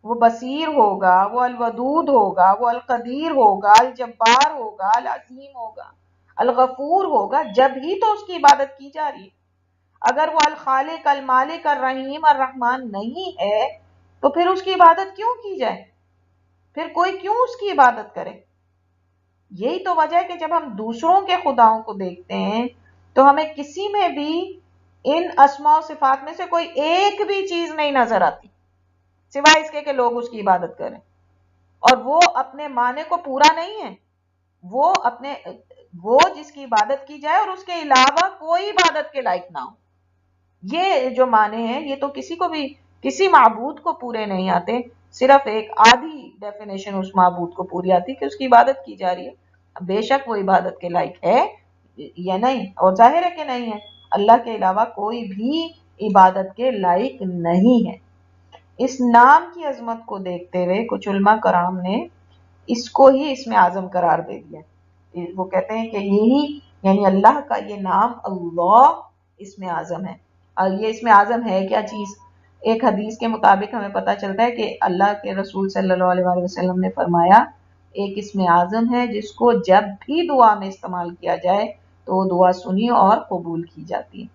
وہ بصیر ہوگا، وہ الودود ہوگا، وہ القدیر ہوگا، الجبار ہوگا، العظیم ہوگا، الغفور ہوگا، جب ہی تو اس کی عبادت کی جا رہی ہے. اگر وہ الخالق المالک الرحیم الرحمن نہیں ہے تو پھر اس کی عبادت کیوں کی جائے؟ پھر کوئی کیوں اس کی عبادت کرے؟ یہی تو وجہ ہے کہ جب ہم دوسروں کے خداؤں کو دیکھتے ہیں تو ہمیں کسی میں بھی ان اسماء و صفات میں سے کوئی ایک بھی چیز نہیں نظر آتی سوائے اس کے کہ لوگ اس کی عبادت کریں. اور وہ اپنے معنی کو پورا نہیں ہے، وہ جس کی عبادت کی جائے اور اس کے علاوہ کوئی عبادت کے لائق نہ ہو. یہ جو معنی ہیں یہ تو کسی کو بھی کسی معبود کو پورے نہیں آتے، صرف ایک آدھی ڈیفینیشن اس معبود کو پوری آتی کہ اس کی عبادت کی جا رہی ہے. بے شک وہ عبادت کے لائق ہے یا نہیں، اور ظاہر ہے کہ نہیں ہے. اللہ کے علاوہ کوئی بھی عبادت کے لائق نہیں ہے. اس نام کی عظمت کو دیکھتے ہوئے کچھ علماء کرام نے اس کو ہی اسم اعظم قرار دے دیا. وہ کہتے ہیں کہ یہی یعنی اللہ کا یہ نام اللہ اسم اعظم ہے. اور یہ اسم اعظم ہے کیا چیز؟ ایک حدیث کے مطابق ہمیں پتہ چلتا ہے کہ اللہ کے رسول صلی اللہ علیہ وسلم نے فرمایا ایک اسم اعظم ہے جس کو جب بھی دعا میں استعمال کیا جائے تو وہ دعا سنی اور قبول کی جاتی ہے.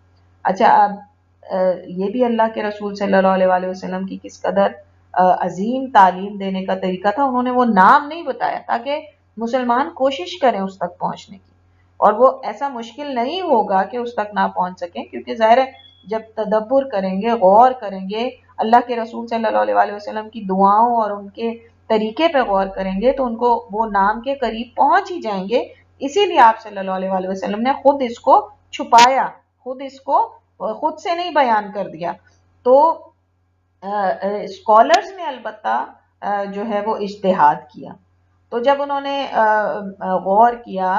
اچھا، اب یہ بھی اللہ کے رسول صلی اللہ علیہ وسلم کی کس قدر عظیم تعلیم دینے کا طریقہ تھا. انہوں نے وہ نام نہیں بتایا تاکہ مسلمان کوشش کریں اس تک پہنچنے کی، اور وہ ایسا مشکل نہیں ہوگا کہ اس تک نہ پہنچ سکیں، کیونکہ ظاہر ہے جب تدبر کریں گے، غور کریں گے، اللہ کے رسول صلی اللہ علیہ وسلم کی دعاؤں اور ان کے طریقے پہ غور کریں گے تو ان کو وہ نام کے قریب پہنچ ہی جائیں گے. اسی لیے آپ صلی اللہ علیہ وسلم نے خود اس کو چھپایا، خود اس کو خود سے نہیں بیان کر دیا. تو اسکالرز نے البتہ جو ہے وہ اجتہاد کیا. تو جب انہوں نے غور کیا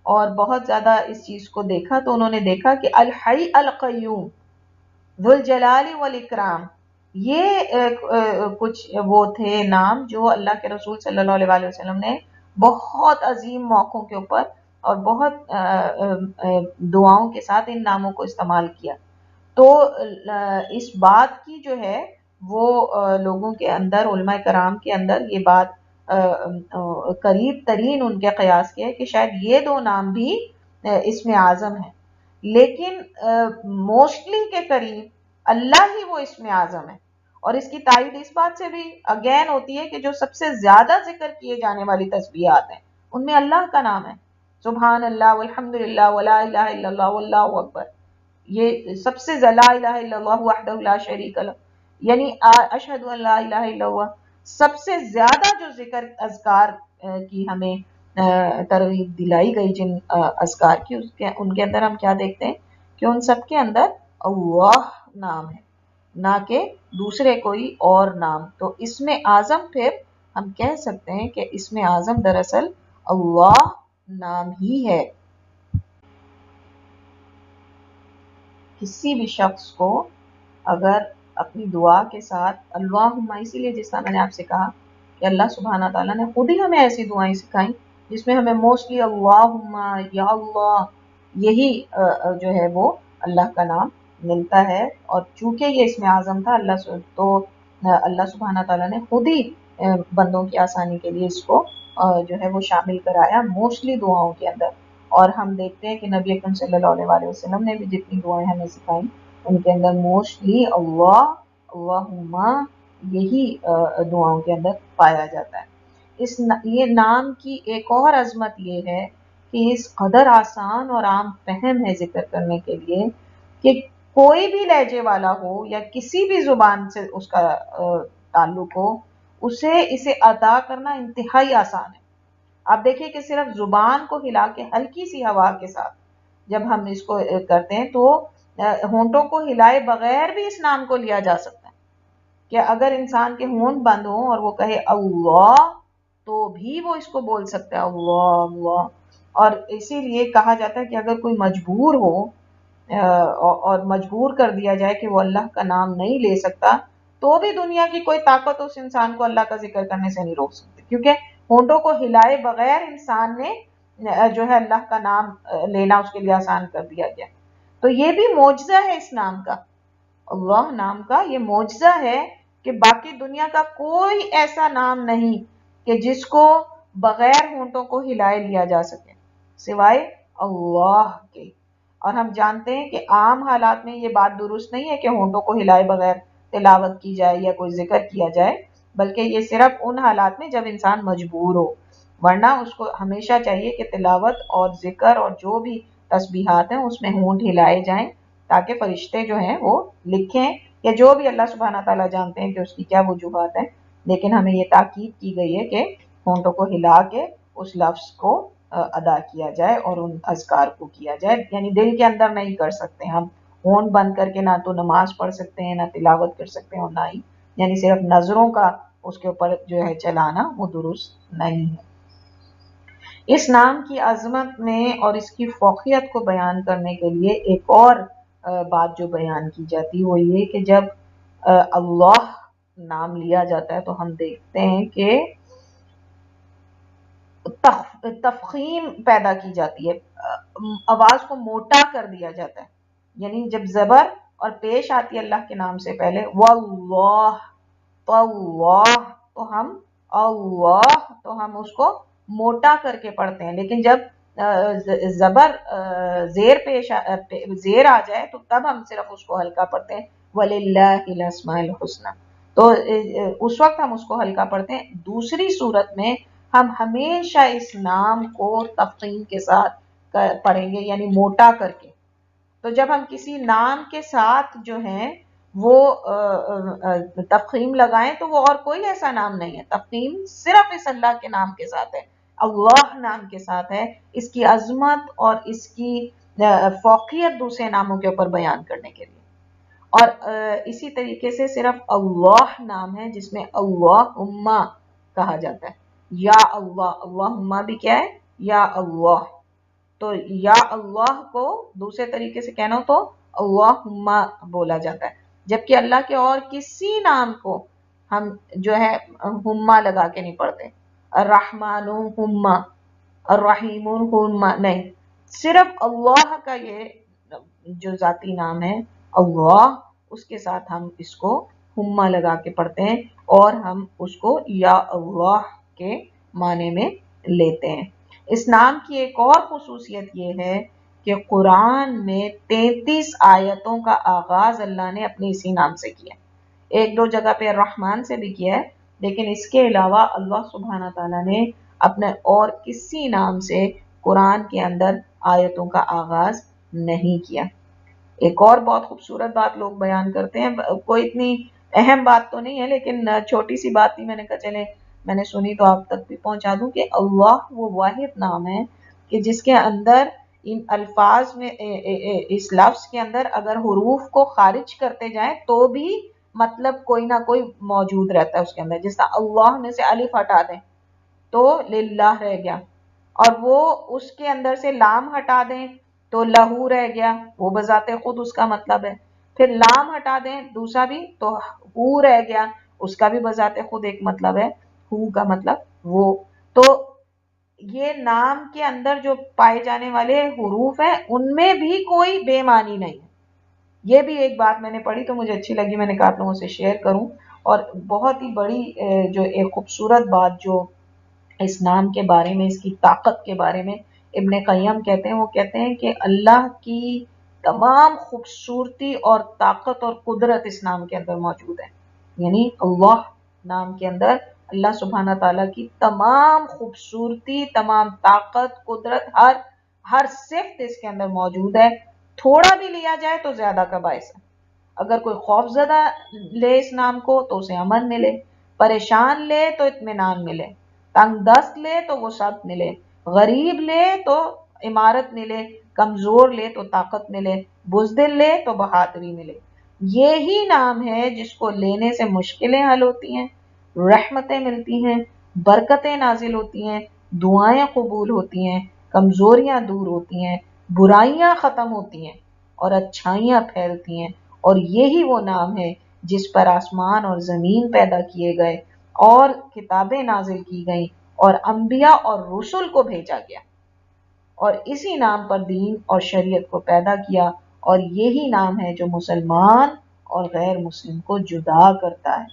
اور بہت زیادہ اس چیز کو دیکھا تو انہوں نے دیکھا کہ الحی القیوم ذو الجلال والاکرام یہ کچھ وہ تھے نام جو اللہ کے رسول صلی اللہ علیہ وسلم نے بہت عظیم موقعوں کے اوپر اور بہت دعاؤں کے ساتھ ان ناموں کو استعمال کیا. تو اس بات کی جو ہے وہ لوگوں کے اندر، علماء کرام کے اندر یہ بات قریب ترین ان کے قیاس کے ہے کہ شاید یہ دو نام بھی اسم اعظم ہیں، لیکن موسٹلی کے قریب اللہ ہی وہ اسم اعظم ہے. اور اس کی تائید اس بات سے بھی اگین ہوتی ہے کہ جو سب سے زیادہ ذکر کیے جانے والی تسبیحات ہیں ان میں اللہ کا نام ہے. سبحان اللہ والحمد للہ ولا الہ الا اللہ واللہ اکبر، یہ سب سے لا الہ الا اللہ وحدہ لا شریک لہ، یعنی اشہد ان لا الہ الا اللہ. سب سے زیادہ جو ذکر اذکار کی ہمیں ترغیب دلائی گئی جن اذکار کی، ان کے اندر ہم کیا دیکھتے ہیں کہ ان سب کے اندر اللہ نام ہے، نہ کہ دوسرے کوئی اور نام. تو اسم اعظم پھر ہم کہہ سکتے ہیں کہ اسم اعظم دراصل اللہ نام ہی ہے. کسی بھی شخص کو اگر اپنی دعا کے ساتھ اللہم، اسی لیے جس طرح میں نے آپ سے کہا کہ اللہ سبحانہ تعالیٰ نے خود ہی ہمیں ایسی دعائیں سکھائیں جس میں ہمیں موسٹلی اللہم، یا اللہ، یہی جو ہے وہ اللہ کا نام ملتا ہے. اور چونکہ یہ اسم اعظم تھا تو اللہ سبحانہ تعالیٰ نے خود ہی بندوں کی آسانی کے لیے اس کو جو ہے وہ شامل کرایا موسٹلی دعاؤں کے اندر. اور ہم دیکھتے ہیں کہ نبی اکرم صلی اللہ علیہ وسلم نے بھی جتنی دعائیں ہمیں سکھائیں ان کے اندر موسٹلی اللہ، اللہم، یہی دعاؤں کے اندر پایا جاتا ہے. یہ نام کی ایک اور عظمت یہ ہے کہ اس قدر آسان اور عام فہم ہے ذکر کرنے کے لیے کہ کوئی بھی لہجے والا ہو یا کسی بھی زبان سے اس کا تعلق ہو، اسے ادا کرنا انتہائی آسان ہے. آپ دیکھیں کہ صرف زبان کو ہلا کے ہلکی سی ہوا کے ساتھ جب ہم اس کو کرتے ہیں تو ہونٹوں کو ہلائے بغیر بھی اس نام کو لیا جا سکتا ہے. کہ اگر انسان کے ہونٹ بند ہوں اور وہ کہے اللہ تو بھی وہ اس کو بول سکتا ہے اللہ اللہ. اور اسی لیے کہا جاتا ہے کہ اگر کوئی مجبور ہو اور مجبور کر دیا جائے کہ وہ اللہ کا نام نہیں لے سکتا تو بھی دنیا کی کوئی طاقت اس انسان کو اللہ کا ذکر کرنے سے نہیں روک سکتی، کیونکہ ہونٹوں کو ہلائے بغیر انسان نے جو ہے اللہ کا نام لینا اس کے لیے آسان کر دیا گیا. تو یہ بھی معجزہ ہے اس نام کا، اللہ نام کا یہ معجزہ ہے کہ باقی دنیا کا کوئی ایسا نام نہیں کہ جس کو بغیر ہونٹوں کو ہلائے لیا جا سکے سوائے اللہ کے. اور ہم جانتے ہیں کہ عام حالات میں یہ بات درست نہیں ہے کہ ہونٹوں کو ہلائے بغیر تلاوت کی جائے یا کوئی ذکر کیا جائے، بلکہ یہ صرف ان حالات میں جب انسان مجبور ہو، ورنہ اس کو ہمیشہ چاہیے کہ تلاوت اور ذکر اور جو بھی تسبیحات ہیں اس میں ہونٹ ہلائے جائیں تاکہ فرشتے جو ہیں وہ لکھیں یا جو بھی اللہ سبحانہ تعالیٰ جانتے ہیں کہ اس کی کیا وجوہات ہیں. لیکن ہمیں یہ تاکید کی گئی ہے کہ ہونٹوں کو ہلا کے اس لفظ کو ادا کیا جائے اور ان اذکار کو کیا جائے. یعنی دل کے اندر نہیں کر سکتے ہم، ہونٹ بند کر کے نہ تو نماز پڑھ سکتے ہیں نہ تلاوت کر سکتے ہیں اور نہ ہی یعنی صرف نظروں کا اس کے اوپر جو ہے چلانا وہ درست نہیں ہے. اس نام کی عظمت میں اور اس کی فوقیت کو بیان کرنے کے لیے ایک اور بات جو بیان کی جاتی وہ یہ کہ جب اللہ نام لیا جاتا ہے تو ہم دیکھتے ہیں کہ تفخیم پیدا کی جاتی ہے، آواز کو موٹا کر دیا جاتا ہے. یعنی جب زبر اور پیش آتی ہے اللہ کے نام سے پہلے واللہ تو اللہ تو ہم اس کو موٹا کر کے پڑھتے ہیں. لیکن جب زبر زیر آ جائے تو تب ہم صرف اس کو ہلکا پڑھتے ہیں وَلِلَّهِ الْأَسْمَاءُ الْحُسْنَى. تو اس وقت ہم اس کو ہلکا پڑھتے ہیں. دوسری صورت میں ہم ہمیشہ اس نام کو تفخیم کے ساتھ پڑھیں گے یعنی موٹا کر کے. تو جب ہم کسی نام کے ساتھ جو ہیں وہ تفخیم لگائیں تو وہ اور کوئی ایسا نام نہیں ہے، تفخیم صرف اس اللہ کے نام کے ساتھ ہے، اللہ نام کے ساتھ ہے. اس کی عظمت اور اس کی فوقیت دوسرے ناموں کے اوپر بیان کرنے کے لیے. اور اسی طریقے سے صرف اللہ نام ہے جس میں اللہم کہا جاتا ہے. یا اللہ، اللہم بھی کیا ہے؟ یا اللہ. تو یا اللہ کو دوسرے طریقے سے کہنا ہو تو اللہم بولا جاتا ہے، جبکہ اللہ کے اور کسی نام کو ہم جو ہے ہما لگا کے نہیں پڑھتے. الرحمن ہما، الرحیم ہما نہیں، صرف اللہ کا یہ جو ذاتی نام ہے اللہ، اس کے ساتھ ہم اس کو ہما لگا کے پڑھتے ہیں اور ہم اس کو یا اللہ کے معنی میں لیتے ہیں. اس نام کی ایک اور خصوصیت یہ ہے کہ قرآن میں 33 آیتوں کا آغاز اللہ نے اپنے اسی نام سے کیا. ایک دو جگہ پہ الرحمن سے بھی کیا ہے، لیکن اس کے علاوہ اللہ سبحانہ تعالیٰ نے اپنے اور کسی نام سے قرآن کے اندر آیتوں کا آغاز نہیں کیا. ایک اور بہت خوبصورت بات لوگ بیان کرتے ہیں، کوئی اتنی اہم بات تو نہیں ہے لیکن چھوٹی سی بات تھی، میں نے کہا چلے میں نے سنی تو آپ تک بھی پہنچا دوں کہ اللہ وہ واحد نام ہے کہ جس کے اندر ان الفاظ میں اس لفظ کے اندر اگر حروف کو خارج کرتے جائیں تو بھی مطلب کوئی نہ کوئی موجود رہتا ہے اس کے اندر. جس طرح اللہ میں سے الف ہٹا دیں تو للہ رہ گیا، اور وہ اس کے اندر سے لام ہٹا دیں تو لہو رہ گیا، وہ بذات خود اس کا مطلب ہے. پھر لام ہٹا دیں دوسرا بھی تو ہو رہ گیا، اس کا بھی بذات خود ایک مطلب ہے، ہو کا مطلب وہ. تو یہ نام کے اندر جو پائے جانے والے حروف ہیں ان میں بھی کوئی بے معنی نہیں ہے. یہ بھی ایک بات میں نے پڑھی تو مجھے اچھی لگی, میں نے کہا آپ لوگوں سے شیئر کروں. اور بہت ہی بڑی جو ایک خوبصورت بات جو اس نام کے بارے میں, اس کی طاقت کے بارے میں ابن قیم کہتے ہیں, وہ کہتے ہیں کہ اللہ کی تمام خوبصورتی اور طاقت اور قدرت اس نام کے اندر موجود ہے. یعنی اللہ نام کے اندر اللہ سبحانہ تعالیٰ کی تمام خوبصورتی, تمام طاقت, قدرت, ہر صفت اس کے اندر موجود ہے. تھوڑا بھی لیا جائے تو زیادہ کا باعث ہے. اگر کوئی خوف زدہ لے اس نام کو تو اسے امن ملے, پریشان لے تو اطمینان ملے, تنگ دست لے تو وہ سب ملے, غریب لے تو عمارت ملے, کمزور لے تو طاقت ملے, بزدل لے تو بہادری ملے. یہی نام ہے جس کو لینے سے مشکلیں حل ہوتی ہیں, رحمتیں ملتی ہیں, برکتیں نازل ہوتی ہیں, دعائیں قبول ہوتی ہیں, کمزوریاں دور ہوتی ہیں, برائیاں ختم ہوتی ہیں اور اچھائیاں پھیلتی ہیں. اور یہی وہ نام ہے جس پر آسمان اور زمین پیدا کیے گئے اور کتابیں نازل کی گئیں اور انبیاء اور رسل کو بھیجا گیا, اور اسی نام پر دین اور شریعت کو پیدا کیا. اور یہی نام ہے جو مسلمان اور غیر مسلم کو جدا کرتا ہے,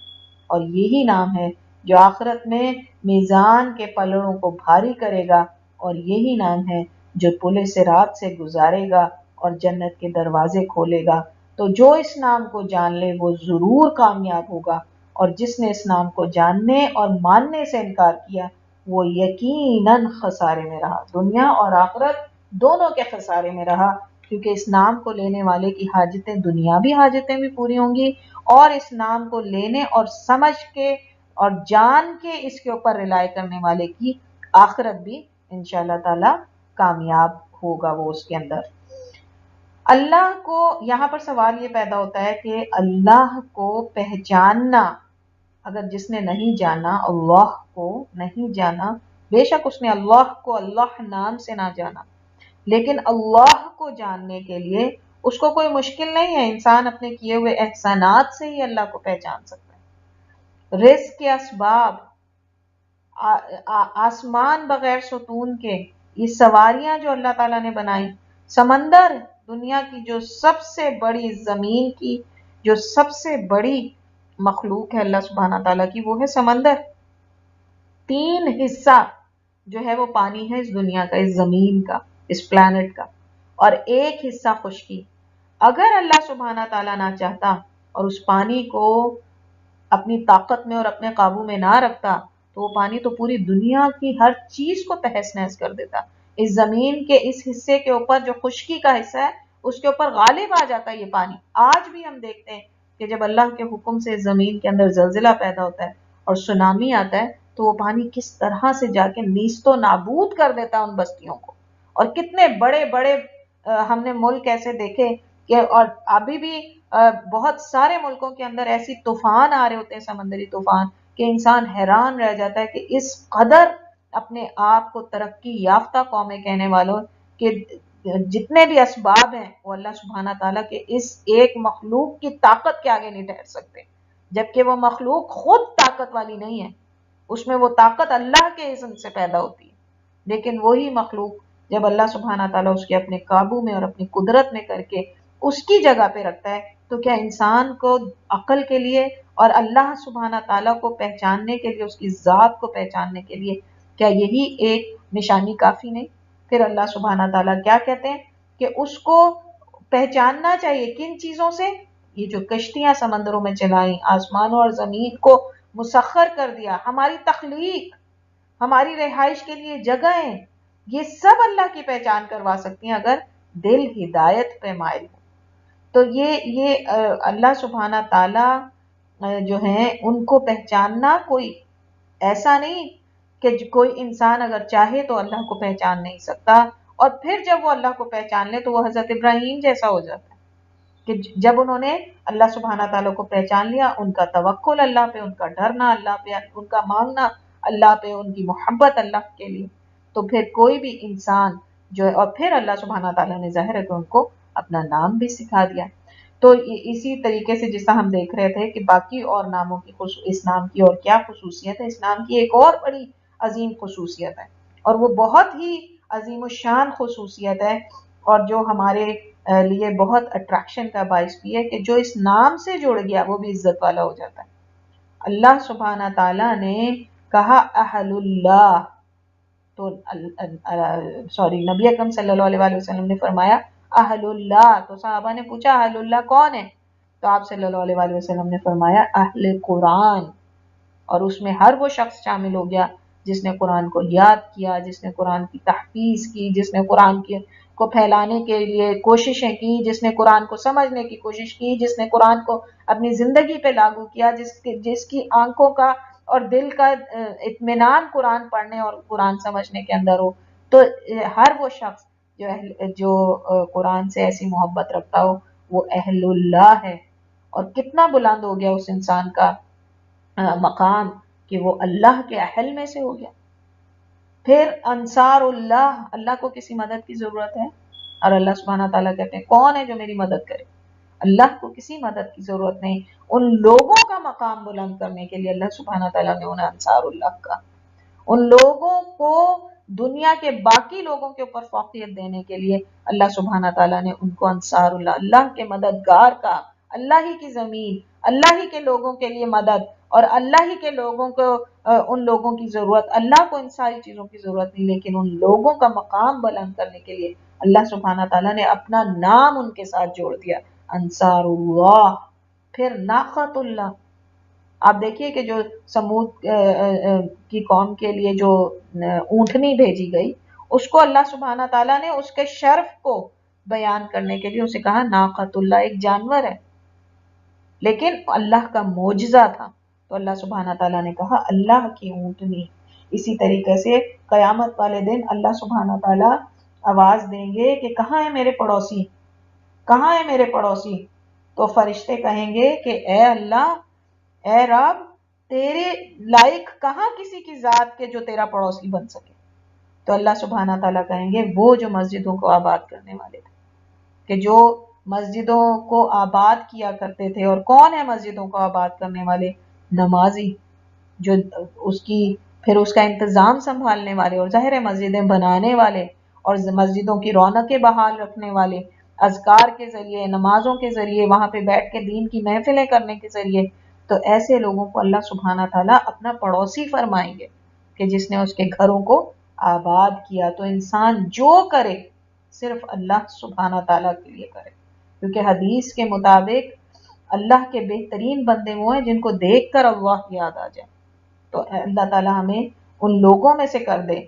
اور یہی نام ہے جو آخرت میں میزان کے پلڑوں کو بھاری کرے گا, اور یہی نام ہے جو پل صراط سے گزارے گا اور جنت کے دروازے کھولے گا. تو جو اس نام کو جان لے وہ ضرور کامیاب ہوگا, اور جس نے اس نام کو جاننے اور ماننے سے انکار کیا وہ یقیناً خسارے میں رہا, دنیا اور آخرت دونوں کے خسارے میں رہا. کیونکہ اس نام کو لینے والے کی حاجتیں, دنیاوی حاجتیں بھی پوری ہوں گی, اور اس نام کو لینے اور سمجھ کے اور جان کے اس کے اوپر رلائے کرنے والے کی آخرت بھی انشاءاللہ تعالی کامیاب ہوگا وہ اس کے اندر. اللہ کو یہاں پر سوال یہ پیدا ہوتا ہے کہ اللہ کو پہچاننا, اگر جس نے نہیں جانا اللہ کو نہیں جانا, بے شک اس نے اللہ کو اللہ نام سے نہ جانا, لیکن اللہ کو جاننے کے لیے اس کو کوئی مشکل نہیں ہے. انسان اپنے کیے ہوئے احسانات سے ہی اللہ کو پہچان سکتا ہے. رزق کے اسباب, آسمان بغیر ستون کے, یہ سواریاں جو اللہ تعالیٰ نے بنائی, سمندر, دنیا کی جو سب سے بڑی, زمین کی جو سب سے بڑی مخلوق ہے اللہ سبحانہ تعالیٰ کی, وہ ہے سمندر. 3 حصہ جو ہے وہ پانی ہے اس دنیا کا, اس زمین کا, اس پلانٹ کا, اور 1 حصہ خشکی. اگر اللہ سبحانہ تعالیٰ نہ چاہتا اور اس پانی کو اپنی طاقت میں اور اپنے قابو میں نہ رکھتا تو وہ پانی تو پوری دنیا کی ہر چیز کو تہس نہس کر دیتا. اس زمین کے اس حصے کے اوپر جو خشکی کا حصہ ہے اس کے اوپر غالب آ جاتا ہے یہ پانی. آج بھی ہم دیکھتے ہیں کہ جب اللہ کے حکم سے زمین کے اندر زلزلہ پیدا ہوتا ہے اور سونامی آتا ہے تو وہ پانی کس طرح سے جا کے نیست و نابود کر دیتا ان بستیوں کو. اور کتنے بڑے بڑے ہم نے ملک ایسے دیکھے کہ, اور ابھی بھی بہت سارے ملکوں کے اندر ایسی طوفان آ رہے ہوتے ہیں, سمندری طوفان, کہ انسان حیران رہ جاتا ہے کہ اس قدر اپنے آپ کو ترقی یافتہ قومیں کہنے والوں کہ جتنے بھی اسباب ہیں وہ اللہ سبحانہ تعالیٰ کے اس ایک مخلوق کی طاقت کے آگے نہیں ٹھہر سکتے, جبکہ وہ مخلوق خود طاقت والی نہیں ہے, اس میں وہ طاقت اللہ کے اذن سے پیدا ہوتی ہے. لیکن وہی مخلوق جب اللہ سبحانہ تعالیٰ اس کے اپنے قابو میں اور اپنی قدرت میں کر کے اس کی جگہ پہ رکھتا ہے, تو کیا انسان کو عقل کے لیے اور اللہ سبحانہ تعالیٰ کو پہچاننے کے لیے, اس کی ذات کو پہچاننے کے لیے کیا یہی ایک نشانی کافی نہیں؟ پھر اللہ سبحانہ تعالیٰ کیا کہتے ہیں کہ اس کو پہچاننا چاہیے کن چیزوں سے؟ یہ جو کشتیاں سمندروں میں چلائیں, آسمانوں اور زمین کو مسخر کر دیا, ہماری تخلیق, ہماری رہائش کے لیے جگہیں, یہ سب اللہ کی پہچان کروا سکتی ہیں اگر دل ہدایت پہ مائل ہو. تو یہ اللہ سبحانہ تعالیٰ جو ہیں ان کو پہچاننا کوئی ایسا نہیں کہ کوئی انسان اگر چاہے تو اللہ کو پہچان نہیں سکتا, اور پھر جب وہ اللہ کو پہچان لے تو وہ حضرت ابراہیم جیسا ہو جاتا ہے کہ جب انہوں نے اللہ سبحانہ تعالیٰ کو پہچان لیا, ان کا توکل اللہ پہ, ان کا ڈرنا اللہ پہ, ان کا مانگنا اللہ پہ, ان کی محبت اللہ کے لیے, تو پھر کوئی بھی انسان جو ہے, اور پھر اللہ سبحانہ تعالیٰ نے ظاہر ہے کہ ان کو اپنا نام بھی سکھا دیا. تو اسی طریقے سے جس طرح ہم دیکھ رہے تھے کہ باقی اور ناموں کی اس نام کی اور کیا خصوصیت ہے, اس نام کی ایک اور بڑی عظیم خصوصیت ہے, اور وہ بہت ہی عظیم الشان خصوصیت ہے، اور جو ہمارے لیے بہت اٹریکشن کا باعث بھی ہے کہ جو اس نام سے جڑ گیا وہ بھی عزت والا ہو جاتا ہے۔ اللہ سبحانہ تعالیٰ نے کہا اہل اللہ، تو سوری نبی اکرم صلی اللہ علیہ وآلہ وسلم نے فرمایا اہل اللہ، تو صحابہ نے پوچھا اہل اللہ کون ہے؟ تو آپ صلی اللہ علیہ وآلہ وسلم نے فرمایا اہل قرآن، اور اس میں ہر وہ شخص شامل ہو گیا جس نے قرآن کو یاد کیا، جس نے قرآن کی تحفیظ کی، جس نے قرآن کو پھیلانے کے لیے کوششیں کی، جس نے قرآن کو سمجھنے کی کوشش کی، جس نے قرآن کو اپنی زندگی پہ لاگو کیا، جس کی آنکھوں کا اور دل کا اطمینان قرآن پڑھنے اور قرآن سمجھنے کے اندر ہو۔ تو ہر وہ شخص جو قرآن سے ایسی محبت رکھتا ہو وہ اہل اللہ ہے، اور کتنا بلند ہو گیا اس انسان کا مقام کہ وہ اللہ کے اہل میں سے ہو گیا۔ پھر انصار اللہ، اللہ کو کسی مدد کی ضرورت ہے؟ اور اللہ سبحانہ تعالیٰ کہتے ہیں کون ہے جو میری مدد کرے؟ اللہ کو کسی مدد کی ضرورت نہیں۔ ان لوگوں کا مقام بلند کرنے کے لیے اللہ سبحانہ تعالیٰ نے انہیں انصار اللہ کا، ان لوگوں کو دنیا کے باقی لوگوں کے اوپر فوقیت دینے کے لیے اللہ سبحانہ تعالیٰ نے ان کو انصار اللہ، اللہ کے مددگار کا، اللہ ہی کی زمین، اللہ ہی کے لوگوں کے لیے مدد، اور اللہ ہی کے لوگوں کو ان لوگوں کی ضرورت، اللہ کو ان ساری چیزوں کی ضرورت نہیں، لیکن ان لوگوں کا مقام بلند کرنے کے لیے اللہ سبحانہ تعالیٰ نے اپنا نام ان کے ساتھ جوڑ دیا، انصار اللہ۔ پھر ناقۃ اللہ، آپ دیکھیے کہ جو سمود کی قوم کے لیے جو اونٹنی بھیجی گئی، اس کو اللہ سبحانہ تعالیٰ نے اس کے شرف کو بیان کرنے کے لیے اسے کہا ناقۃ اللہ، ایک جانور ہے لیکن اللہ کا معجزہ تھا، تو اللہ سبحانہ تعالیٰ نے کہا اللہ کی اونٹنی۔ اسی طریقے سے قیامت والے دن اللہ سبحانہ تعالیٰ آواز دیں گے کہ کہاں ہے میرے پڑوسی، کہاں ہے میرے پڑوسی؟ تو فرشتے کہیں گے کہ اے اللہ، اے رب، تیرے لائق کہاں کسی کی ذات کے جو تیرا پڑوسی بن سکے؟ تو اللہ سبحانہ تعالیٰ کہیں گے وہ جو مسجدوں کو آباد کرنے والے تھے، کہ جو مسجدوں کو آباد کیا کرتے تھے، اور کون ہے مسجدوں کو آباد کرنے والے؟ نمازی، جو اس کی پھر اس کا انتظام سنبھالنے والے، اور ظاہر ہے مسجدیں بنانے والے اور مسجدوں کی رونقیں بحال رکھنے والے، اذکار کے ذریعے، نمازوں کے ذریعے، وہاں پہ بیٹھ کے دین کی محفلیں کرنے کے ذریعے، تو ایسے لوگوں کو اللہ سبحانہ تعالیٰ اپنا پڑوسی فرمائیں گے کہ جس نے اس کے گھروں کو آباد کیا۔ تو انسان جو کرے صرف اللہ سبحانہ تعالیٰ کے لیے کرے، کیونکہ حدیث کے مطابق اللہ کے بہترین بندے وہ ہیں جن کو دیکھ کر اللہ یاد آ جائے۔ تو اللہ تعالیٰ ہمیں ان لوگوں میں سے کر دے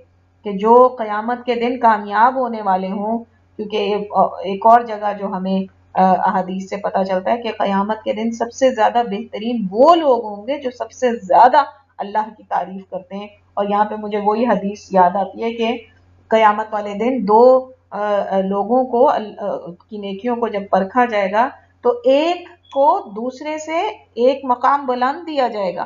کہ جو قیامت کے دن کامیاب ہونے والے ہوں، کیونکہ ایک اور جگہ جو ہمیں احادیث سے پتہ چلتا ہے کہ قیامت کے دن سب سے زیادہ بہترین وہ لوگ ہوں گے جو سب سے زیادہ اللہ کی تعریف کرتے ہیں۔ اور یہاں پہ مجھے وہی حدیث یاد آتی ہے کہ قیامت والے دن دو لوگوں کو کی نیکیوں کو جب پرکھا جائے گا تو ایک کو دوسرے سے ایک مقام بلند دیا جائے گا،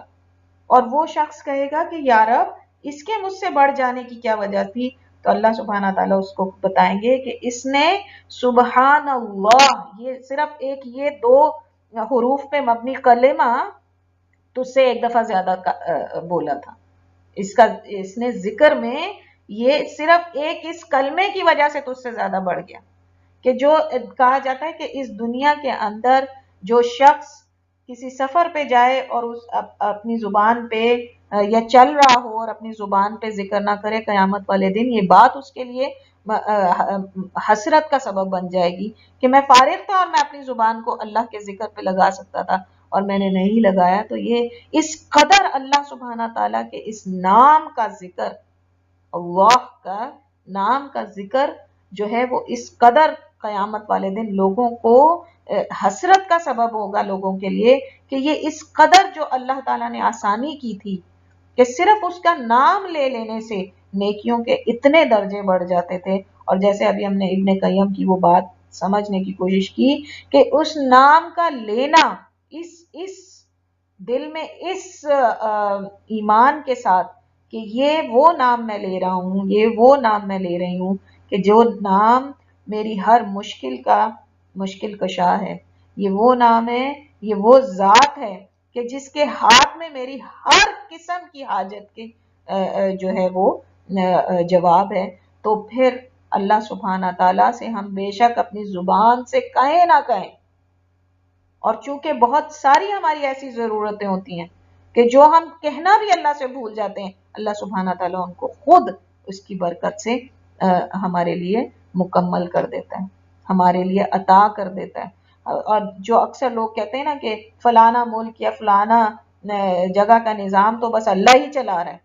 اور وہ شخص کہے گا کہ یا رب اس کے مجھ سے بڑھ جانے کی کیا وجہ تھی؟ تو اللہ سبحانہ تعالیٰ اس کو بتائیں گے کہ اس نے سبحان اللہ، یہ صرف ایک یہ دو حروف پہ مبنی کلمہ تجھ سے ایک دفعہ زیادہ بولا تھا، اس نے ذکر میں یہ صرف ایک اس کلمے کی وجہ سے تجھ سے زیادہ بڑھ گیا۔ کہ جو کہا جاتا ہے کہ اس دنیا کے اندر جو شخص کسی سفر پہ جائے اور اس اپنی زبان پہ یا چل رہا ہو اور اپنی زبان پہ ذکر نہ کرے، قیامت والے دن یہ بات اس کے لیے حسرت کا سبب بن جائے گی کہ میں فارغ تھا اور میں اپنی زبان کو اللہ کے ذکر پہ لگا سکتا تھا اور میں نے نہیں لگایا۔ تو یہ اس قدر اللہ سبحانہ تعالیٰ کے اس نام کا ذکر، اللہ کا نام کا ذکر جو ہے وہ اس قدر قیامت والے دن لوگوں کو حسرت کا سبب ہوگا لوگوں کے لیے، کہ یہ اس قدر جو اللہ تعالیٰ نے آسانی کی تھی کہ صرف اس کا نام لے لینے سے نیکیوں کے اتنے درجے بڑھ جاتے تھے۔ اور جیسے ابھی ہم نے ابن قیم کی وہ بات سمجھنے کی کوشش کی کہ اس نام کا لینا اس دل میں اس ایمان کے ساتھ کہ یہ وہ نام میں لے رہا ہوں، یہ وہ نام میں لے رہی ہوں کہ جو نام میری ہر مشکل کا مشکل کشا ہے، یہ وہ نام ہے، یہ وہ ذات ہے کہ جس کے ہاتھ میں میری ہر قسم کی حاجت کی جو ہے وہ جواب ہے، تو پھر اللہ سبحانہ تعالیٰ سے ہم بے شک اپنی زبان سے کہیں نہ کہیں، اور چونکہ بہت ساری ہماری ایسی ضرورتیں ہوتی ہیں کہ جو ہم کہنا بھی اللہ سے بھول جاتے ہیں، اللہ سبحانہ تعالیٰ ان کو خود اس کی برکت سے ہمارے لیے مکمل کر دیتا ہے، ہمارے لیے عطا کر دیتا ہے۔ اور جو اکثر لوگ کہتے ہیں نا کہ فلانا ملک یا فلانا جگہ کا نظام تو بس اللہ ہی چلا رہا ہے،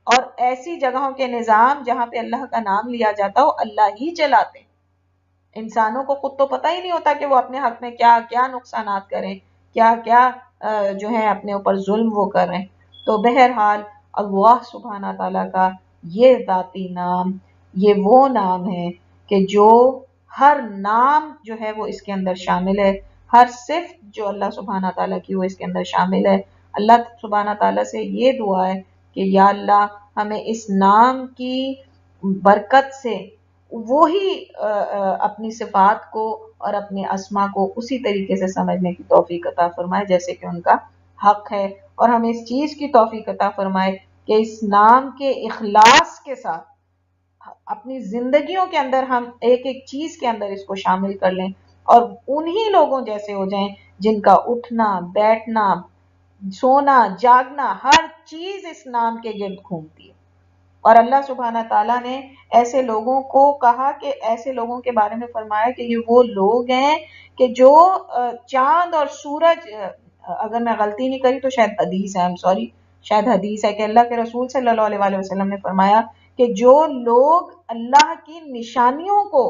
اور ایسی جگہوں کے نظام جہاں پہ اللہ کا نام لیا جاتا ہو اللہ ہی چلاتے ہیں۔ انسانوں کو خود تو پتہ ہی نہیں ہوتا کہ وہ اپنے حق میں کیا کیا نقصانات کریں، کیا کیا جو ہے اپنے اوپر ظلم وہ کر رہے ہیں۔ تو بہرحال اللہ سبحانہ تعالیٰ کا یہ ذاتی نام، یہ وہ نام ہے کہ جو ہر نام جو ہے وہ اس کے اندر شامل ہے، ہر صفت جو اللہ سبحانہ تعالیٰ کی وہ اس کے اندر شامل ہے۔ اللہ سبحانہ تعالیٰ سے یہ دعا ہے کہ یا اللہ ہمیں اس نام کی برکت سے وہی اپنی صفات کو اور اپنے اسما کو اسی طریقے سے سمجھنے کی توفیق عطا فرمائے جیسے کہ ان کا حق ہے، اور ہمیں اس چیز کی توفیق عطا فرمائے کہ اس نام کے اخلاص کے ساتھ اپنی زندگیوں کے اندر ہم ایک ایک چیز کے اندر اس کو شامل کر لیں، اور انہی لوگوں جیسے ہو جائیں جن کا اٹھنا بیٹھنا سونا جاگنا ہر چیز اس نام کے گرد گھومتی ہے۔ اور اللہ سبحانہ تعالیٰ نے ایسے لوگوں کو کہا کہ ایسے لوگوں کے بارے میں فرمایا کہ یہ وہ لوگ ہیں کہ جو چاند اور سورج، اگر میں غلطی نہیں کری تو شاید حدیث ہے، شاید حدیث ہے کہ اللہ کے رسول صلی اللہ علیہ وآلہ وسلم نے فرمایا کہ جو لوگ اللہ کی نشانیوں کو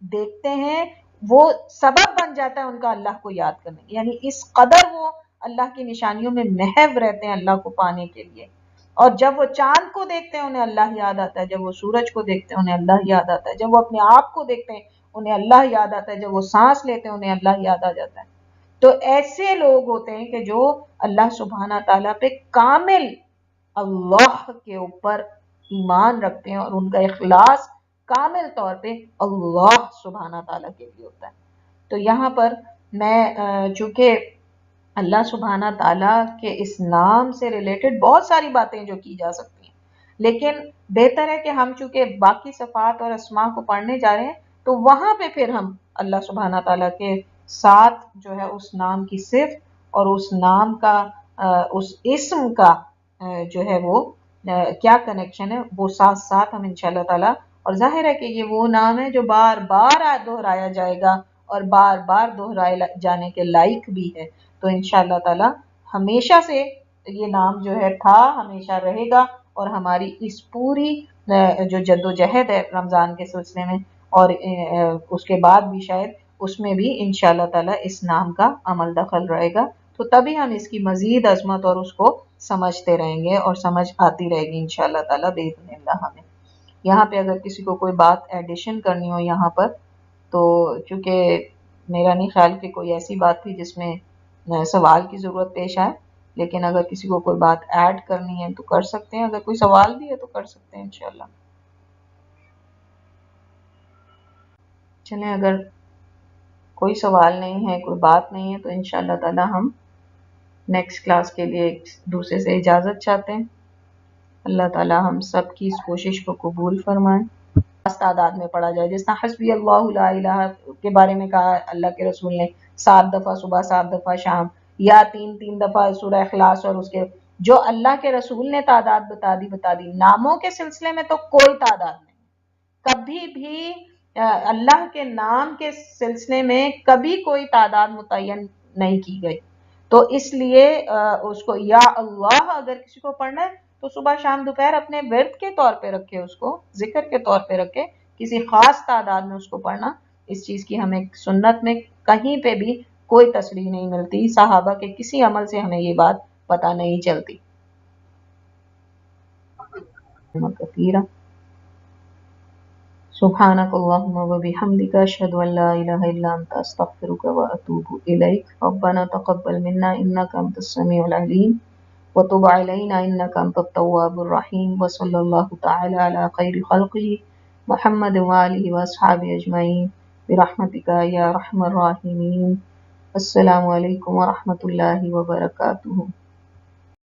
دیکھتے ہیں وہ سبب بن جاتا ہے ان کا اللہ کو یاد کرنے، یعنی اس قدر وہ اللہ کی نشانیوں میں محو رہتے ہیں اللہ کو پانے کے لیے۔ اور جب وہ چاند کو دیکھتے ہیں انہیں اللہ یاد آتا ہے، جب وہ سورج کو دیکھتے ہیں انہیں اللہ یاد آتا ہے، جب وہ اپنے آپ کو دیکھتے ہیں انہیں اللہ یاد آتا ہے، جب وہ سانس لیتے ہیں انہیں اللہ یاد آ جاتا ہے۔ تو ایسے لوگ ہوتے ہیں کہ جو اللہ سبحانہ تعالیٰ پہ کامل اللہ کے اوپر ایمان رکھتے ہیں، اور ان کا اخلاص کامل طور پہ اللہ سبحانہ تعالیٰ کے لیے ہوتا ہے۔ تو یہاں پر میں چونکہ اللہ سبحانہ تعالیٰ کے اس نام سے ریلیٹڈ بہت ساری باتیں جو کی جا سکتی ہیں، لیکن بہتر ہے کہ ہم چونکہ باقی صفات اور اسماء کو پڑھنے جا رہے ہیں تو وہاں پہ پھر ہم اللہ سبحانہ تعالیٰ کے ساتھ جو ہے اس نام کی صفت اور اس نام کا اس اسم کا جو ہے وہ کیا کنیکشن ہے وہ ساتھ ساتھ ہم انشاءاللہ تعالیٰ، اور ظاہر ہے کہ یہ وہ نام ہے جو بار بار دہرایا جائے گا اور بار بار دہرائے جانے کے لائق بھی ہے۔ تو انشاءاللہ تعالیٰ ہمیشہ سے یہ نام جو ہے تھا، ہمیشہ رہے گا، اور ہماری اس پوری جو جد و جہد ہے رمضان کے سلسلے میں اور اس کے بعد بھی شاید اس میں بھی انشاءاللہ تعالیٰ اس نام کا عمل دخل رہے گا، تو تبھی ہم اس کی مزید عظمت اور اس کو سمجھتے رہیں گے اور سمجھ آتی رہے گی انشاءاللہ تعالیٰ بإذن اللہ ہمیں۔ یہاں پہ اگر کسی کو کوئی بات ایڈیشن کرنی ہو یہاں پر، تو چونکہ میرا نہیں خیال کہ کوئی ایسی بات تھی جس میں سوال کی ضرورت پیش آئے، لیکن اگر کسی کو کوئی بات ایڈ کرنی ہے تو کر سکتے ہیں، اگر کوئی سوال بھی ہے تو کر سکتے ہیں انشاءاللہ۔ چلیں اگر کوئی سوال نہیں ہے کوئی بات نہیں ہے تو انشاءاللہ تعالیٰ ہم نیکسٹ کلاس کے لیے ایک دوسرے سے اجازت چاہتے ہیں۔ اللہ تعالیٰ ہم سب کی اس کوشش کو قبول فرمائے۔ تعداد میں پڑھا جائے، جس طرح حسبی اللہ لا الہ کے بارے میں کہا اللہ کے رسول نے 7 دفعہ صبح 7 دفعہ شام، یا 3 دفعہ سورہ اخلاص، اور اس کے جو اللہ کے رسول نے تعداد بتا دی۔ ناموں کے سلسلے میں تو کوئی تعداد نہیں، کبھی بھی اللہ کے نام کے سلسلے میں کبھی کوئی تعداد متعین نہیں کی گئی، تو اس لیے اس کو یا اللہ اگر کسی کو پڑھنا ہے تو صبح شام دوپہر اپنے ورد کے طور پہ رکھے، اس کو ذکر کے طور پہ رکھے، کسی خاص تعداد میں اس کو پڑھنا، اس چیز کی ہمیں سنت میں کہیں پہ بھی کوئی تصریح نہیں ملتی، صحابہ کے کسی عمل سے ہمیں یہ بات پتہ نہیں چلتی۔ سبحانك اللهم وبحمدك أشهد أن لا إله إلا أنت أستغفرك وأتوب إليك ربنا تقبل منا إنك أنت السميع العليم وتب علينا إنك أنت التواب الرحيم وصلى الله تعالى على خير خلقه محمد وآله وأصحابه أجمعين برحمتك يا أرحم الراحمين۔ السلام علیکم ورحمۃ اللہ وبرکاتہ۔